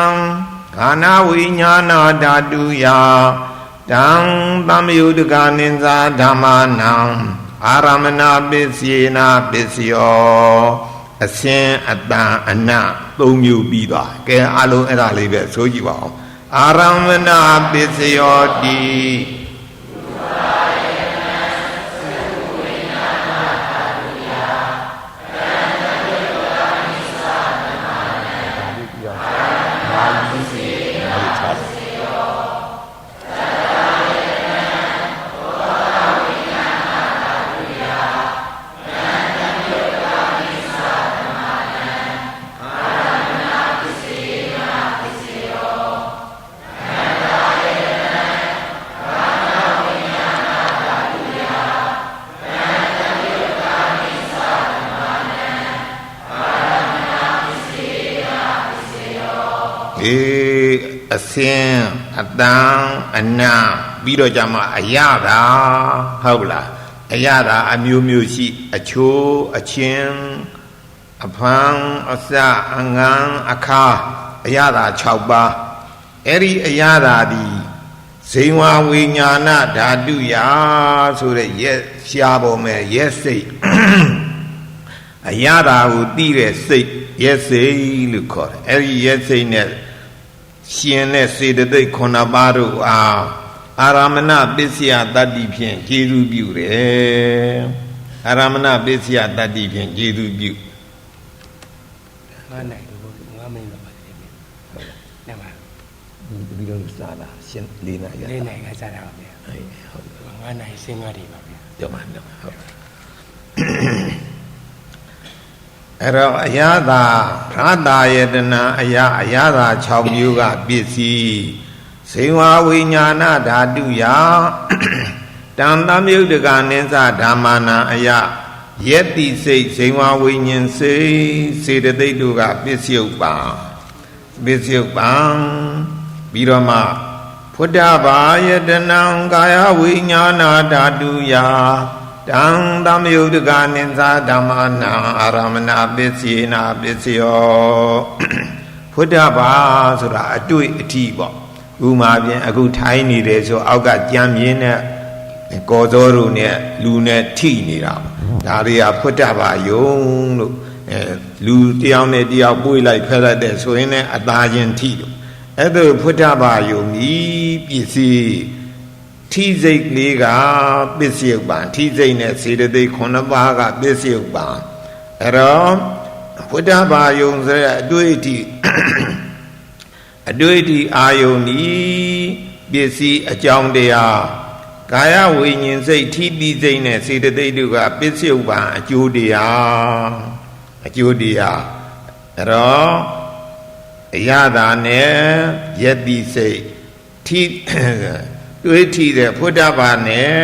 ခန္ဓာဝိညာဏဓာတုယတံသမယုတကနိသဓမ္မနံအာရမဏပစ္စယေနပစ္စယောအစဉ်အတန်အနတ်သုံးမျိုးပြီးသွားကဲအလုံးအဲ့ဒါလေးပဲဆိုကြည့်ပါအောင်အာရမဏပစ္စယောတိအစဉ်အတန်အနတ်ပြီးတော့ကြမှာအရသာဟုတ်လားအရသာအမျိုးမျိုးရှိအချိုးအချင်းအဖန်အစအငန်းအခါအရသာ6ပါးအဲ့ဒီအရသာဒီဇိဝဝိညာဏဓာတုယဆိုတဲ့ရက်ရှားပေါ်မဲ့ရက်စိတ်အရသာကိုသိတဲ့စိတ်ရက်စိတ်လို့ခေါ်တယ်အဲ့ဒီရက်စိတ်နဲ့ရှင်တဲ့စေတသိက်9ပါးတို့အားအာရမဏပစ္စယတတ္တိဖြင့်ကျေစုပြုတယ်အာရမဏပစ္စယတတ္တိဖြင့်ကျေစုပြုငါနိုင်လို့ငါမင်းတော့ပါတယ်ဟုတ်လားပါဒီလိုစားတာရှင်လေးနိုင်ရလေးနိုင်ကစားတာပါဗျာဟုတ်ငါနိုင်စင်ငါတွေပါဗျာပြောပါဟုတ်အဲ့တော့အရာသာရတာယတနာအရာသာ6မျိုးကပစ္စည်းဇိဝဝိညာဏဓာတုယတံသမယုတကနိသဓမ္မနာအရာယက်တိစိတ်ဇိဝဝိညာဉ်စိတ်စေတသိက်တို့ကပစ္စယုပံပြီးတော့မှဖုဒ္ဓဘာယတနံကာယဝိညာဏဓာတုယတံသမယုတကနိသဓမ္မနာအာရမဏပစ္စယေနပစ္စယောဖုဒ္ဓဘာဆိုတာအတွေ့အထိပေါ့ဥမာပြင်အခုထိုင်းနေတယ်ဆိုအောက်ကကြမ်းမြင်းနဲ့ကော်စောတို့နဲ့လူနဲ့ထိနေတာဒါတွေကဖုဒ္ဓဘာယုံလို့လူတယောက်နဲ့တယောက်ပွေးလိုက်ဖက်လိုက်တဲ့ဆိုရင်လည်းအသားချင်းထိလို့အဲ့ဒါဖုဒ္ဓဘာယုံဤပစ္စည်းထိစိတ်လေးကပစ္စယုပ္ပံထိစိတ်နဲ့စေတသိက်9ပါးကပစ္စယုပ္ပံအဲ့တော့ဖုဒ္ဓဘာယုံဆိုတဲ့အတွေ့အထိအာယုန်ဤပစ္စည်းအကြောင်းတရားကာယဝိညာဉ်စိတ်ထိတိစိတ်နဲ့စေတသိက်တို့ကပစ္စယုပ္ပံအကျိုးတရားအဲ့တော့အရသာနဲ့ယက်တိစိတ်ထိတွေးထီတဲ့ဖုဒ္ဓဘာနဲ့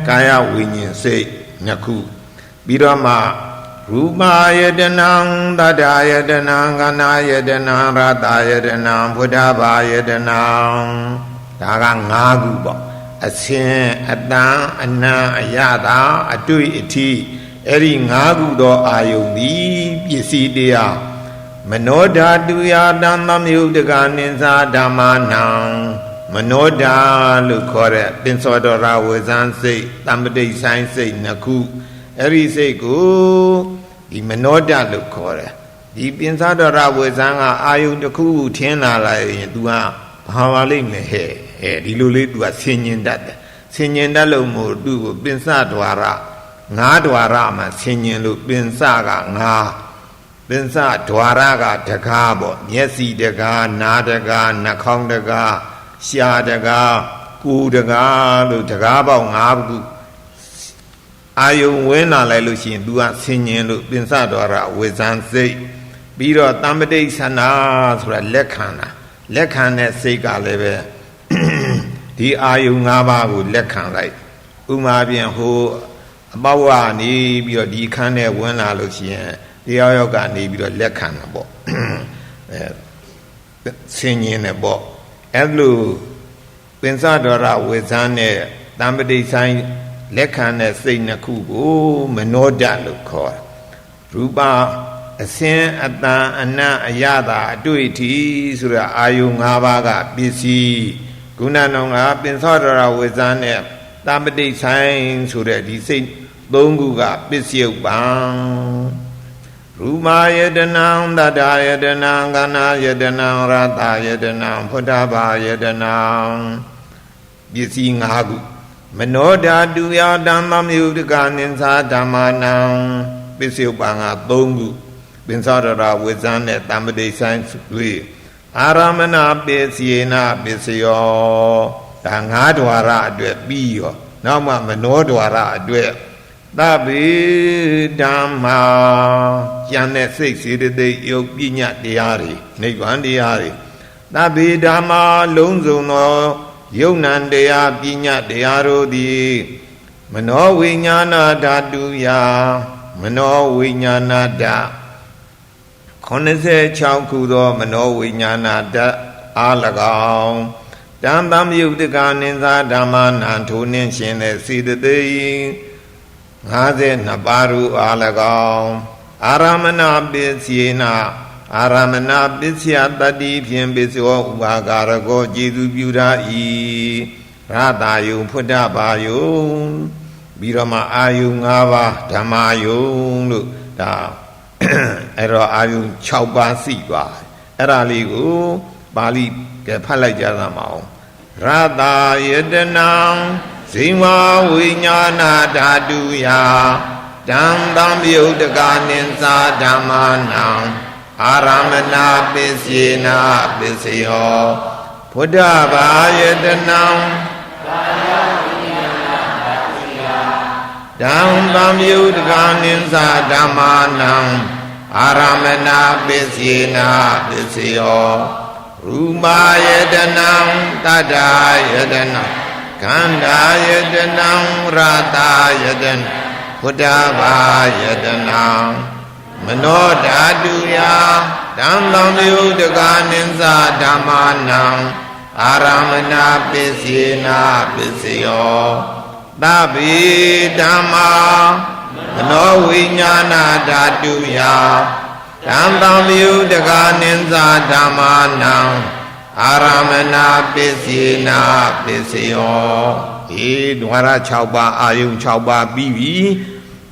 ကာယဝိညာဉ်စိတ်နှစ်ခုပြီးတော့မှရူပယတနံတတ္တယတနံခန္ဓာယတနံရတယတနံဖုဒ္ဓဘာယတနံဒါက5ခုပေါ့အစဉ်အတန်အနံအယတာအတွေ့အထိအဲ့ဒီ5ခုသောအာယုန်သည်ပစ္စည်းတရားမနောဓာတုယတံသမယုတကနိသဓမ္မနံ မနောဓာလို့ခေါ်တဲ့ပင်စောတော်ရာဝေဇန်စိတ်တမ္ပတိဆိုင်စိတ်နှစ်ခုအဲ့ဒီစိတ်ကိုဒီမနောဓာလို့ခေါ်တယ်ဒီပင်စောတော်ရာဝေဇန်ကအာယုန်တစ်ခုထင်းလာလိုက်ရင် तू ကဘာပါလိမ့်မယ်ဟဲ့ဒီလိုလေး तू ကဆင်ញင်တတ်တယ်ဆင်ញင်တတ်လို့မို့သူ့ကိုပင်စဒွါရငါးဒွါရမှာဆင်ញင်လို့ပင်စကငါးပင်စဒွါရကတကားပေါ့မျက်စိတကားနားတကားနှာခေါင်းတကားရှားတကားကိုယ်တကားလို့တကားပေါက်၅ခုအာယုံဝင်လာလိုက်လို့ရှိရင် तू ကဆင်ញင်လို့ပင်စဒွါရဝေဇန်စိတ်ပြီးတော့တမ္ပတိဆန္ဒဆိုတာလက်ခံတာလက်ခံတဲ့စိတ်ကလည်းပဲဒီအာယုံ၅ပါးကိုလက်ခံလိုက်ဥမာပြန်ဟိုအပေါက်ကနေပြီးတော့ဒီခန်းထဲဝင်လာလို့ရှိရင်တရားရောက်ကနေပြီးတော့လက်ခံတာပေါ့ဆင်ញင်တယ်ပေါ့အဲ့လိုပင်စတော်ရဝေဇန်နဲ့တမ္ပတိဆိုင်လက်ခံတဲ့စိတ်နှစ်ခုကိုမနောဓာလို့ခေါ်ရူပအစင်အတန်အနတ်အရသာအတွေ့အထိဆိုရအာယု၅ပါးကပစ္စည်းခုနနောင်ကပင်စောတော်ရဝေဇန်နဲ့တမ္ပတိဆိုင်ဆိုတဲ့ဒီစိတ်သုံးခုကပစ္စယုပ္ပံရူမာယတနံတတ္တယတနံကနာယတနံရတယတနံဖုဒ္ဓဘာယတနံပစ္စည်း၅ခုမနောဓာတုယဓမ္မမြုတကနိသဓမ္မနံပစ္စယုပ္ပံက၃ခုပင်စောတော်ရဝေဇန်နဲ့တမ္ပတိဆိုင်တွေအာရမဏပစ္စယေနပစ္စယောဒါ၅ဒွါရအတွက်ပြီးရောနောက်မှမနောဒွါရအတွက်သဗ္ဗေဓမ္မာကျန်တဲ့စိတ်စေတသိက်ယုတ်ပညာတရားတွေနိဗ္ဗာန်တရားတွေသဗ္ဗေဓမ္မာလုံးစုံသောယုံ nant တရားပညာတရားတို့သည်မနောဝိညာဏဓာတုယမနောဝိညာဏဓာတ်86ခုသောမနောဝိညာဏဓာတ်အား၎င်းတံတံယုတ်တကနိသဓမ္မနံထိုနှင့်ရှင်တဲ့စေတသိက်52ပါးတို့အား၎င်းအာရမဏပစ္စယေနအာရမဏပစ္စယတတ္တိဖြင့်ပစ္စယောဥပါကာရကောကျေသူပြုရာဤရတာယုံဖုဒ္ဓဘာယုံပြီးတော့မှအာယုံ၅ပါးဓမ္မယုံလို့ဒါအဲ့တော့အာယုံ6ပါးစီသွားအဲ့ဒါလေးကိုပါဠိကဖတ်လိုက်ကြသမှာအောင်ရတာယတနံဇိဝဝိညာဏဓာတုယတံတံယုတ်တကနိသဓမ္မနံအာရမဏပစ္စယေနပစ္စယောဖုဒ္ဓဘာယတနံတံတံယုတ်တကနိသဓမ္မနံအာရမဏပစ္စယေနပစ္စယောရူမာယတနံတတ္တယတနံခန္ဓာယတနံရတယတနံဖုဒ္ဓဘာယတနံမနောဓာတုယတံတံယုတ်တကနိသဓမ္မနံအာရမဏပစ္စယေနပစ္စယောသဗ္ဗေဓမ္မာမနောဝိညာဏဓာတုယတံတံယုတ်တကနိသဓမ္မနံအာရမဏပစ္စယေနပစ္စယောဒီဒွါရ6ပါးအာယုံ6ပါးပြီးပြီ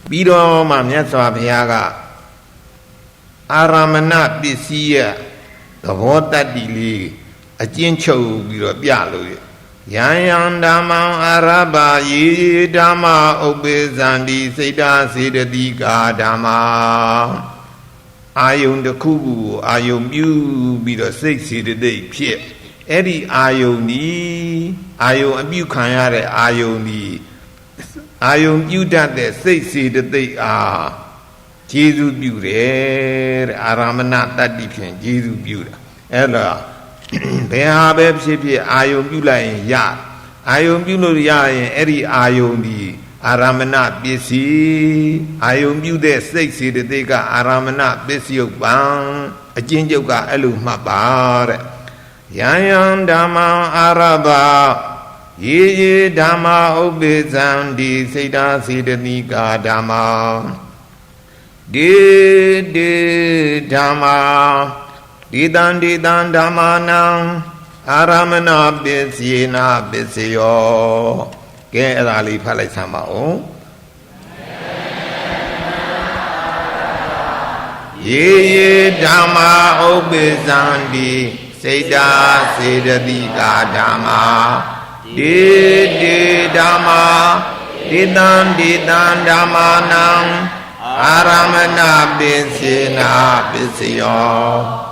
ပြီးတော့မှမြတ်စွာဘုရားကအာရမဏပစ္စည်းရဲ့သဘောတတ္တိလေးအကျဉ်းချုပ်ပြီးတော့ပြလို့ယံယံဓမ္မံအာရဘယေဓမ္မဥပ္ပေဇန္တိစိတ်တာစေတတိကာဓမ္မာအာယုံတစ်ခုခုအာယုံပြုပြီးတော့စိတ်စေတသိက်ဖြစ်အဲ့ဒီအာယုံဒီအာယုံအပြုခံရတဲ့အာယုံဒီအာယုံပြုတတ်တဲ့စိတ်စေတသိက်အားကျေစုပြုတယ်တဲ့အာရမဏတတ္တိဖြင့်ကျေစုပြုတာအဲ့တော့ဘယ်ဟာပဲဖြစ်ဖြစ်အာယုံပြုလိုက်ရင်ရအာယုံပြုလို့ရရင်အဲ့ဒီအာယုံဒီအာရမဏပစ္စည်းအာယုံပြုတဲ့စိတ်စေတသိက်က အာရမဏပစ္စယုပ္ပံအကျဉ်းချုပ်ကအဲ့လိုမှတ်ပါတဲ့ယံယံဓမ္မံအာရဘယေယေဓမ္မဥပ္ပေဇန္တိစိတ်တာစေတသိကာဓမ္မာဒေဒေဓမ္မာဒေတံဓမ္မာနံ အာရမဏပစ္စယေနာပစ္စယောကဲအဲ့ဒါလေးဖတ်လိုက်စမ်းပါဦးယေယေဓမ္မာဥပ္ပဇံတိစေတာစေတတိကာဓမ္မာဒေဒေဓမ္မာဒေတံဒေတံဓမ္မာနံအာရမဏပစ္စေနာပစ္စယော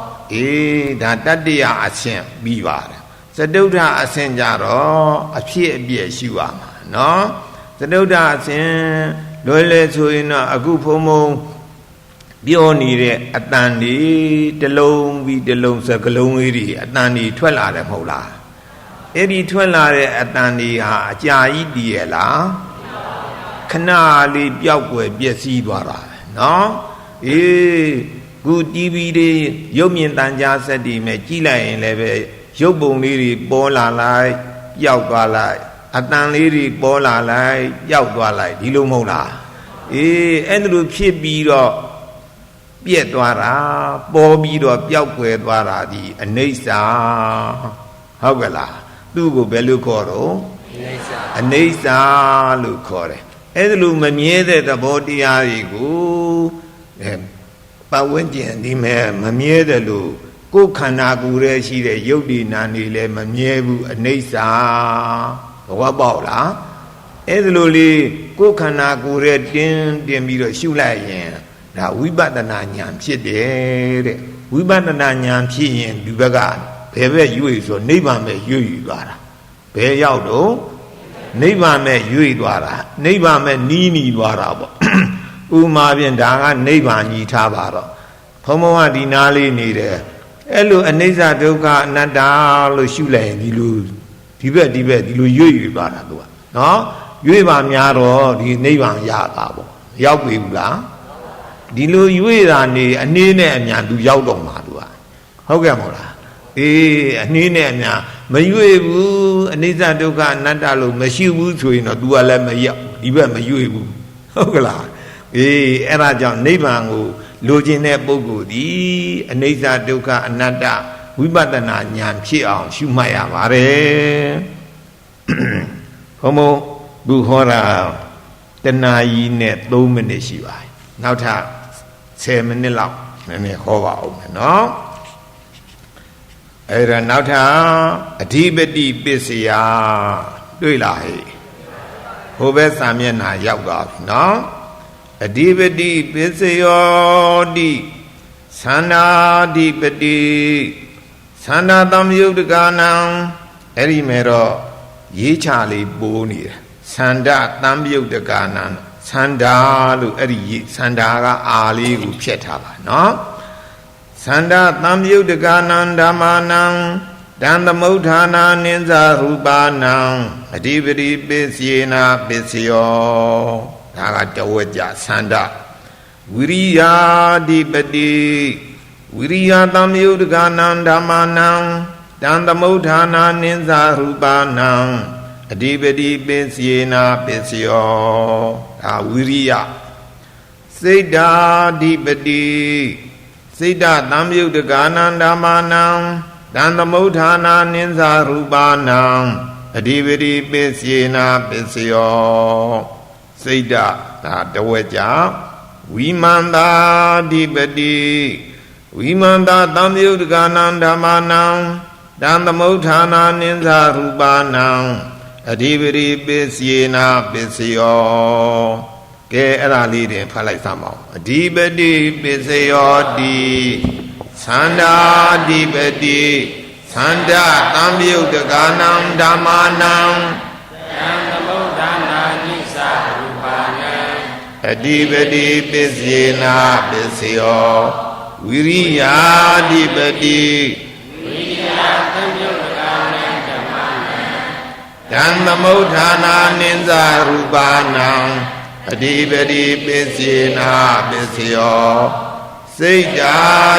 ဒါတတ္တယအဆင့်ပြီးပါတယ်သတုဒ္ဓအဆင့်ကြတော့အဖြစ်အပျက်ရှိရမှာနော်သတုဒ္ဓအဆင့်လွယ်လေဆိုရင်တော့အခုဖုံဖုံပြောနေတဲ့အတန်ဒီတစ်လုံးပြီးတစ်လုံးစကလုံးလေးတွေအတန်ဒီထွက်လာတယ်မဟုတ်လားအဲ့ဒီထွက်လာတဲ့အတန်ဒီဟာအကြာကြီးတည်ရလားခဏလေးပျောက်ွယ်ပျက်စီးသွားတာနော်ခု TV တွေရုပ်မြင်သံကြားစက်တွေမဲ့ကြည့်လိုက်ရင်လည်းပဲရုပ်ပုံလေးတွေပေါ်လာလိုက်ပျောက်သွားလိုက်အတန်လေးတွေပေါ်လာလိုက်ပျောက်သွားလိုက်ဒီလိုမဟုတ်လားအဲ့ဒါလိုဖြစ်ပြီးတော့ပြက်သွားတာပေါ်ပြီးတော့ပျောက်ွယ်သွားတာဒီအနိစ္စဟုတ်ကလားသူ့ကိုဘယ်လိုခေါ်တော့အနိစ္စလို့ခေါ်တယ်အဲ့ဒါလိုမမြဲတဲ့သဘောတရားတွေကိုပတ်ဝန်းကျင်ဒီမဲ့မမြဲတယ်လို့ကိုယ်ခန္ဓာကိုယ်ရဲ့ရှိတဲ့ယုတ်ဒီနာနေလည်းမမြဲဘူးအနိစ္စဘောပေါက်လားအဲ့ဒါလိုလေးကိုယ်ခန္ဓာကိုယ်ရဲ့တင်းပြီးတော့ရှုလိုက်ရင်ဒါဝိပဿနာဉာဏ်ဖြစ်တယ်တဲ့ဝိပဿနာဉာဏ်ဖြစ်ရင်ဒီဘက်ကဘယ်ဘက်ရွေ့ဆိုနိဗ္ဗာန်ပဲရွေ့သွားတာဘယ်ရောက်တော့နိဗ္ဗာန်ပဲရွေ့သွားတာနိဗ္ဗာန်ပဲနီးနီးသွားတာပေါ့ဥမာဖြင့်ဒါကနိဗ္ဗာန်ကြီးထားပါတော့ဘုံဘုံကဒီနားလေးနေတယ်အဲ့လိုအနိစ္စဒုက္ခအနတ္တလို့ရှုလိုက်ရင်ဒီလိုဒီဘက်ဒီလိုရွေ့သွားတာသူကနော်ရွေ့ပါများတော့ဒီနိဗ္ဗာန်ရတာပေါ့ရောက်ပြီဘူးလားဒီလိုရွေ့တာနေအနည်းနဲ့အများသူရောက်တော့မှာသူကဟုတ်ကဲ့မဟုတ်လားအနည်းနဲ့အများမရွေ့ဘူးအနိစ္စဒုက္ခအနတ္တလို့မရှိဘူးဆိုရင်တော့သူကလည်းမရောက်ဒီဘက်မရွေ့ဘူးဟုတ်ကလားအဲ့ဒါကြောင့်နိဗ္ဗာန်ကိုလိုချင်တဲ့ပုဂ္ဂိုလ်ဒီအနိစ္စဒုက္ခအနတ္တဝိပဿနာဉာဏ်ဖြစ်အောင်ရှုမှတ်ရပါတယ်ဘုံဘုံဘုဟောတာတဏှာကြီးနဲ့3မိနစ်ရှိပါတယ်နောက်ထပ်10မိနစ်လောက်နည်းနည်းဟောပါဦးမယ်နော်အဲ့ဒါနောက်ထပ်အဓိပတိပစ္စယတွေ့လားဟိုဘက်စာမျက်နှာရောက်သွားပြီနော်အဓိပတိပစ္စယောတိသန္တာဓိပတိသန္တာသမ္ယုတ်တကနံအဲ့ဒီမဲ့တော့ရေးချလေးပိုးနေတယ်သန္တာသမ္ယုတ်တကနံသန္တာလို့အဲ့ဒီသန္တာကအာလေးကိုဖြတ်ထားပါနော်သန္တာသမ္ယုတ်တကနံဓမ္မာနံတံသမုဋ္ဌာနာနိစ္စရူပနံအဓိပတိပစ္စယေနာပစ္စယောဒါကတဝကြသန္တာဝိရိယာဓိပတိဝိရိယသမယုတ်ကနံဓမ္မာနံတံသမုဋ္ဌာနာနိစ္စရူပနံအဓိပတိပစ္စယေနာပစ္စယောဒါဝိရိယစိတ်ဓာဓိပတိစိတ်ဓာသမယုတ်ကနံဓမ္မာနံတံသမုဋ္ဌာနာနိစ္စရူပနံအဓိပတိပစ္စယေနာပစ္စယောစိတ်ဓာဒါတဝက်ကြဝိမန္တာဓိပတိဝိမန္တာသံယုတ်ကနံဓမ္မာနံတံသမုဋ္ဌာနာနိစ္စရူပနံအဓိပတိပစ္စယေနာပစ္စယောကဲအဲ့ဒါလေးတင်ဖတ်လိုက်စမ်းပါဦးအဓိပတိပစ္စယောတိသန္တာဓိပတိသန္တာသံယုတ်ကနံဓမ္မာနံတံသမုဋ္ဌာနာနိစ္စရူပနံအဓိပတိပစ္စယေနာပစ္စယောဝိရိယာဓိပတိဝိရိယသံယုတ်ကနံဓမ္မာနံတံသမုဋ္ဌာနာနိစ္စရူပနံအဓိပတိပစ္စယေနာပစ္စယောစိတ်ဓာ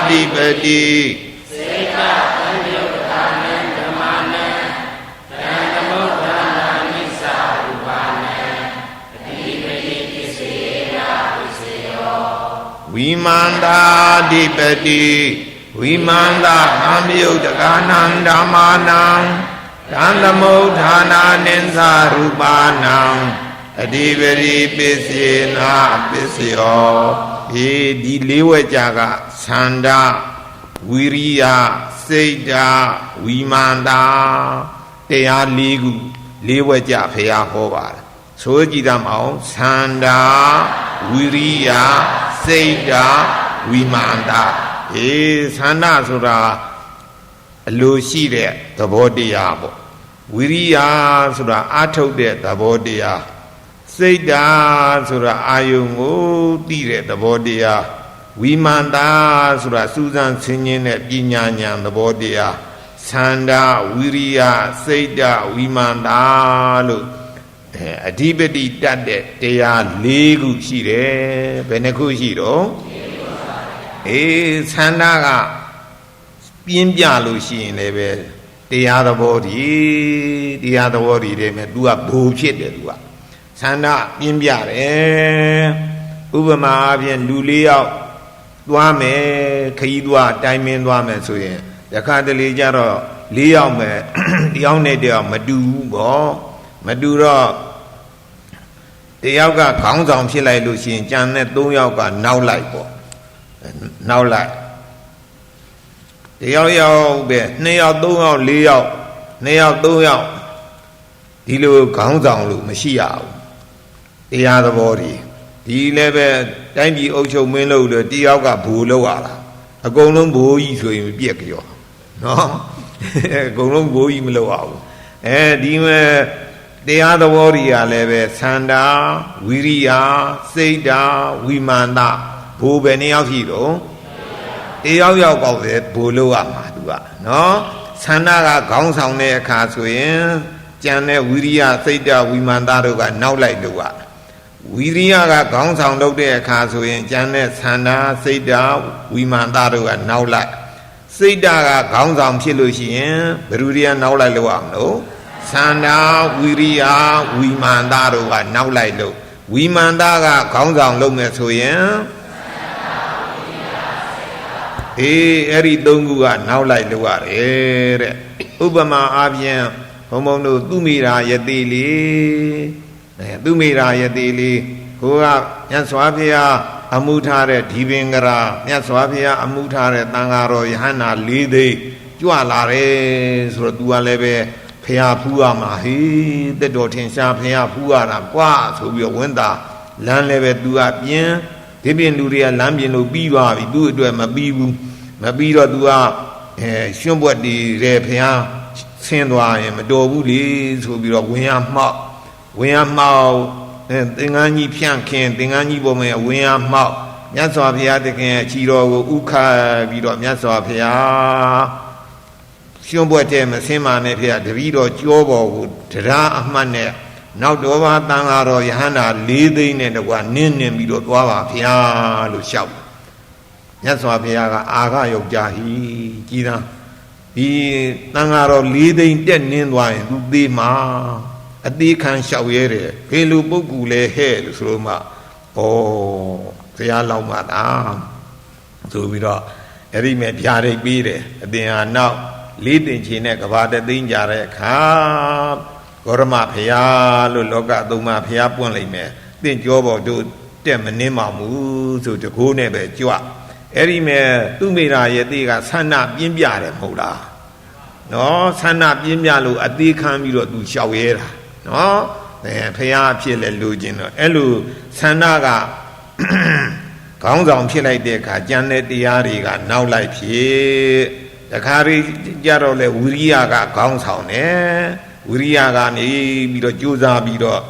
ဓိပတိစိတ်ဓာသံယုတ်ကနံဓမ္မာနံတံသမုဋ္ဌာနာနိစ္စရူပနံအဓိပတိပစ္စယေနာပစ္စယောဝိမန္တာဓိပတိ ဝိမန္တသံယုတ်တကာနံဓမ္မာနံတံသမုဋ္ဌာနာနိသရူပနံအဓိပတိပစ္စေနာပစ္စယောဒီလေးဝဲကြကသန္တာဝိရိယစိတ်ဓာဝိမာန်တာတရား၄ခုလေးဝဲကြဖရာဟောပါတယ်ဆိုကြည်တတ်အောင်သန္တာဝိရိယစိတ်ဓာဝိမာန်တာသန္တာဆိုတာအလိုရှိတဲ့သဘောတရားပေါ့ဝိရိယဆိုတာအာထုတ်တဲ့သဘောတရားစိတ်ဓာဆိုတာအာယုံကိုသိတဲ့သဘောတရားဝိမာန်တာဆိုတာစူးစမ်းဆင်ခြင်တဲ့ပညာဉာဏ်သဘောတရားသန္တာဝိရိယစိတ်ဓာဝိမာန်တာလို့အဓိပတိတတ်တဲ့တရား၄ခုရှိတယ်ဘယ်နှခုရှိတော့သန္တာကပြင်းပြလို့ရှိရင်လည်းပဲတရားသဘောတည်းတရားသဘောတည်းတည်းမဲ့ तू ကဘူဖြစ်တယ် तू ကသန္တာပြင်းပြတယ်ဥပမာအပြင်လူ၄ယောက်သွားမယ်ခရီးသွားတိုင်းမင်းသွားမယ်ဆိုရင်တခါတလေကြတော့၄ယောက်မယ်တယောက်နဲ့တယောက်မတူဘူးပေါ့မတူတော့တယောက်ကခေါင်းဆောင်ဖြစ်လိုက်လို့ရှိရင်ကြံတဲ့၃ယောက်ကနောက်လိုက်ပေါ့နောက်လိုက်တယောက်ယောက်ပဲ2ယောက်3ယောက်4ယောက်2ယောက်3ယောက်ဒီလိုခေါင်းဆောင်လို့မရှိရဘူးတရားသဘောဒီလည်းပဲတိုင်းပြည်အုပ်ချုပ်မင်းလို့တယောက်ကဘူလို့ရတာအကုန်လုံးဘိုးကြီးဆိုရင်ပြက်ကြောနော်အကုန်လုံးဘိုးကြီးမလို့ရဘူးဒီမဲ့တရားသဘောတွေကလည်းပဲသန္တာဝိရိယစိတ်ဓာဝိမာန်တာဘိုးပဲ2ယောက်ရှိတော့တယောက်ယောက်ကောက်တယ်ဘိုးလို့ရမှာသူကနော်သန္တာကခေါင်းဆောင်တဲ့အခါဆိုရင်ကြံတဲ့ဝိရိယစိတ်ဓာဝိမာန်တာတို့ကနောက်လိုက်လို့ရဝိရိယကခေါင်းဆောင်လုပ်တဲ့အခါဆိုရင်ကျန်တဲ့သန္တာစိတ်ဓာဝိမာန်တာတို့ကနောက်လိုက်စိတ်ဓာကခေါင်းဆောင်ဖြစ်လို့ရှိရင်ဘယ်သူတွေကနောက်လိုက်လို့ရမလို့သန္တာဝိရိယဝိမာန်တာတို့ကနောက်လိုက်လို့ဝိမာန်တာကခေါင်းဆောင်လုပ်မယ်ဆိုရင်အဲ့ဒီ၃ခုကနောက်လိုက်လို့ရတယ်တဲ့ဥပမာအားဖြင့်ဘုံဘုံတို့သူမိရာယတိလေးသူမိရာယတိလေးကိုကမြတ်စွာဘုရားအမှုထားတဲ့ဒီပင်ကရာမြတ်စွာဘုရားအမှုထားတဲ့တန်ဃာတော်ယဟန္တာ၄သိန်းကြွလာတယ်ဆိုတော့ तू ကလည်းပဲဖះဖူးရမှာဟေးတက်တော်ထင်ရှားဖះဖူးရတာကွာဆိုပြီးတော့ဝင်းတာလမ်းလည်းပဲ तू ကပြင်းဒီပြင်လူတွေကလမ်းပြင်လို့ပြီးသွားပြီ तू အတွက်မပြီးဘူးမပြီးတော့ तू ကရွှွန့်ပွက်တည်တဲ့ဖះဆင်းသွားရင်မတော်ဘူးလေဆိုပြီးတော့ဝင်ရမှောက်သင်္ကန်းကြီးဖြန့်ခင်သင်္ကန်းကြီးပေါ်မှာဝင်ရမှောက်မြတ်စွာဘုရားတခင်ရဲ့ခြေတော်ကိုဥခတ်ပြီးတော့မြတ်စွာဘုရားရွှွန့်ပွက်တဲ့မဆင်းမာနဲ့ဖះတပည့်တော်ကြောပေါ်ကိုတရားအမှတ်နဲ့နောက်တော်ဘာတန်ဃာတော်ယဟန္တာ၄သိန်းနဲ့တကွာနင်းပြီးတော့သွားပါဘုရားလို့လျှောက်မြတ်စွာဘုရားကအာဃယောက်ျားဟိကြည်သာဒီတန်ဃာတော်၄သိန်းတက်နင်းသွားရင်သူသေးမှာအသေးခံလျှောက်ရဲတယ်ဘယ်လိုပုဂ္ဂိုလ်လဲဟဲ့လို့ဆိုတော့မှဩဘုရားလောက်မှသာဆိုပြီးတော့အဲ့ဒီမဲ့ဗျာဒိတ်ပြီးတယ်အသင်ဟာနောက်လေးတင်ချင်တဲ့ကဘာတသိန်းကြတဲ့အခါဂေါရမဘုရားလို့လောကသုံးပါးဘုရားပွင့်လိုက်မယ်သင်ကြောပေါ်တို့တက်မနှင်းပါဘူးဆိုတကိုးနဲ့ပဲကြွအဲ့ဒီမဲ့သူမိရာရဲ့တေကဆန္ဒပြင်းပြတယ်မဟုတ်လားနော်ဆန္ဒပြင်းပြလို့အသေးခံပြီးတော့သူလျှောက်ရဲတာနော်ဖះအဖြစ်လဲလိုချင်တော့အဲ့လိုဆန္ဒကခေါင်းဆောင်ဖြစ်လိုက်တဲ့အခါကြံတဲ့တရားတွေကနောက်လိုက်ဖြစ်တခါရီကြတော့လဲဝိရိယကခေါင်းဆောင်တယ်ဝိရိယကနေပြီးတော့ကြိုးစားပြီးတော့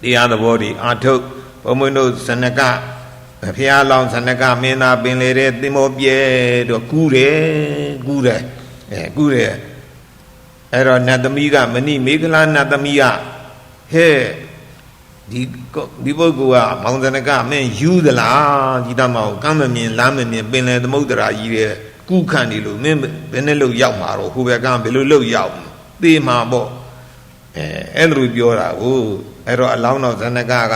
တရားသဘောတွေအာထုတ်ဘုံမင်းတို့ဇနကဖះလောင်းဇနကမင်းသားပင်လေတဲ့သင်္ဘောပြဲတော့ကူးတယ်အဲ့တော့နတ်သမီးကမဏိမေခလာနတ်သမီးကဟဲ့ဒီပုဂ္ဂိုလ်ကမောင်ဇနကမင်းယူသလားဒီတမောင်ကမ်းမမြင်လမ်းမမြင်ပင်လယ်သမုဒ္ဒရာကြီးတဲ့ကုခန့်နေလို့မင်းဘယ်နဲ့လို့ရောက်မှာတော့ဟိုဘက်ကဘယ်လိုလို့ရောက်သေမှာပေါ့အဲ့လိုပြောတာကိုအဲ့တော့အလောင်းတော်ဇနကက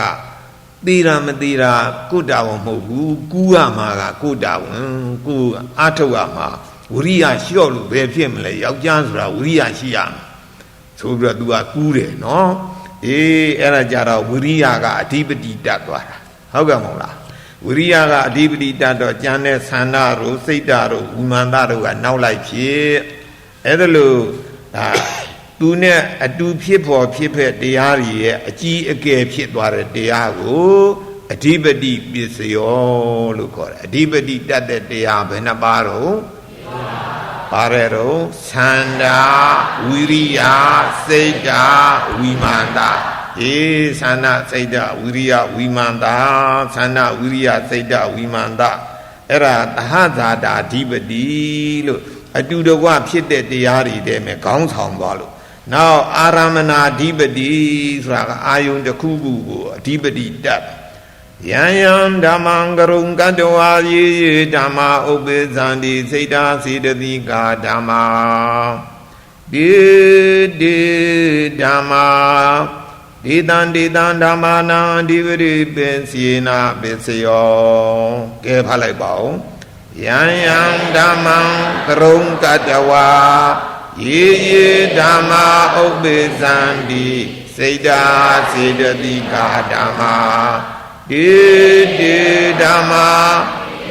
Tira matira kudawa mogu, guama kudawan, gu atawama, Uria sholu, bepimle, Yajansra, Uria shiam. Sobra dua kure, no? Era jara, Uriaga, Tibeti datwa. Haugamola. Uriaga, Tibeti dato, Janet, Sanaro, Seidaro, Umandaro, and now like here. Edelu, Tune, a two people, the area, a G a gay pit water, the ago, a Tibeti bisio, look, a Tibeti that they are Benabaro, Parero, Sanda, Uria, Seda, Wimanda, Sana, Seda, Uria, Wimanda, Sana, Uria, Seda, Wimanda, Era, Hazada, Tibeti, look, I do the one pit that the Ari, they may count on Balu. Now, Aramana Dibadi, Ayun the Kubu, Dibadi Dab. Yan Damangarung Gadoa, Dama, Obezandi, Seda, Sidika, Dama. Dama. Didan Damana, Dividi, Bensina, Bensio, Kevalabao. Yan Damang, Karung Gadawa. Ye Dama Obezandi, Seda, Sedadika Dama, Dama,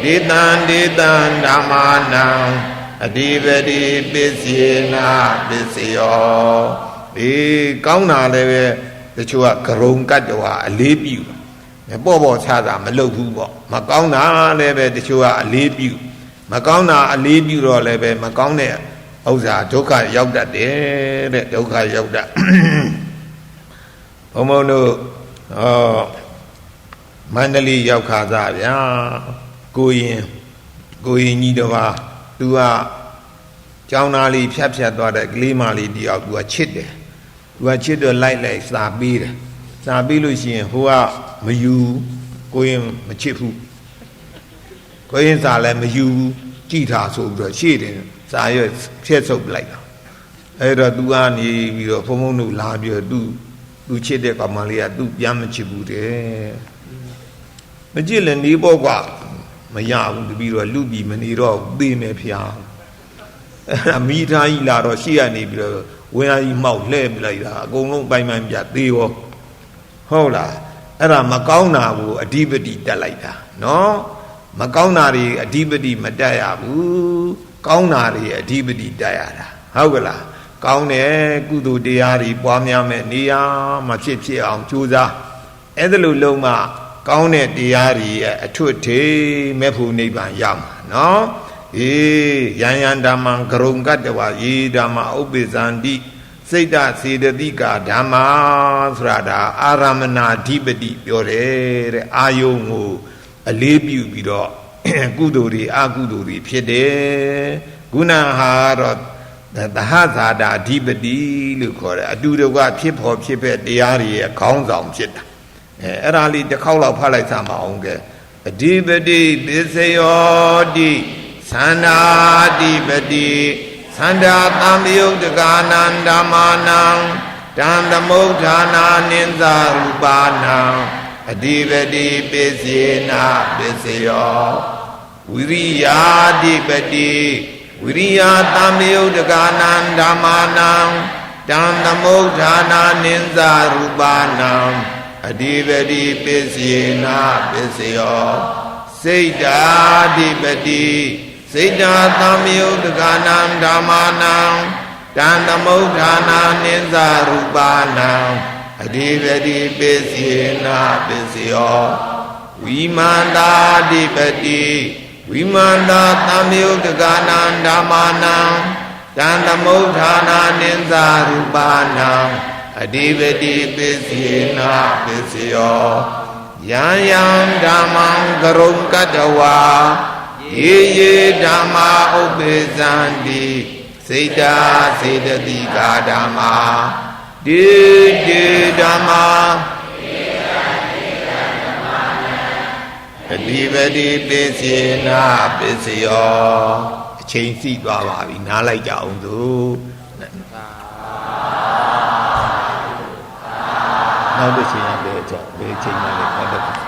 Didan Dama Nang, Adivadi Bisina, Bisio, Kauna Leve, the Chua Karung Kadawa, a leap you. The Bobo Sada, Malobu, Macauna Leve, the Chua, a leap you. Macauna, a leap you or Leve, Macauna. Oza, Doka Yauda de Doka Yauda. Omono, Mandali Yaukaza, ya, going Nidova, Dua, Jaunali, Chapsat, Glimali, Diagua Chide, who are chid light like Sabir, Sabilusian, who are Mayu, going Machifu, going Salem, Mayu, Chita, so the cheating. Sayas, sheds of light. Era Duani, Pomono, Labia, do Chede Kamalia, do Yamachibude. Magellan Niboga, Mayam, the Biro, Lubi, Maniro, Bime Pia. Amita Ila, Rosia Nibro, where I mouth lab like that, go by my Yatio. Hola, Era Macauna, a Dibadi Dalaita. No? Macaunari, a Dibadi Madaya, Kaunari, a Dibadi Diada. However, Kaune, Gudu Diari, Bamiam, Nia, Machichi, Chuza, Edalu Loma, Kaune Diari, a Tutte, Mepu Niban Yam, no? Yan Dama, Garungadawa, Dama, Obezandi, Seda, Sedadika, Dama, Frada, Aramana, Dibadi, Yore, Ayongo, a lebu bido. Guduri, Aguduri, Pede, Gunahara, the Hazada, Dibadi, Lucor, I do the what people, Chipet, the area, Council, Chit. Erali, the Kaula Palisama, Onge, a Dibadi, Bisayodi, Sana, Dibadi, Sanda, Tamio, the Ganan, Damanang, Dandamotana, Ninza, Rubana. Adivadi Bisina Bisio Viriya Dibadi Viriya Tamil Daganan Damanam Dandamodhana Ninza Rubanam Adivadi Bisina Bisio Seda Dibadi Seda Tamil Daganam Damanam Dandamodhana Ninza Rubanam Adivadi Bisina Bisio Vimanda Dibadi Vimanda Tamil Daganan Damanam Dandamodhana Ninza Rubanam Adivadi Bisina Bisio Yan Damang Garum Kadawa Ye Dama Obezandi Seda Sedadika Dama Dama Adivadi Bisina Bisio Chain seat Baba, Nala Jaundu. Now the chain of the chain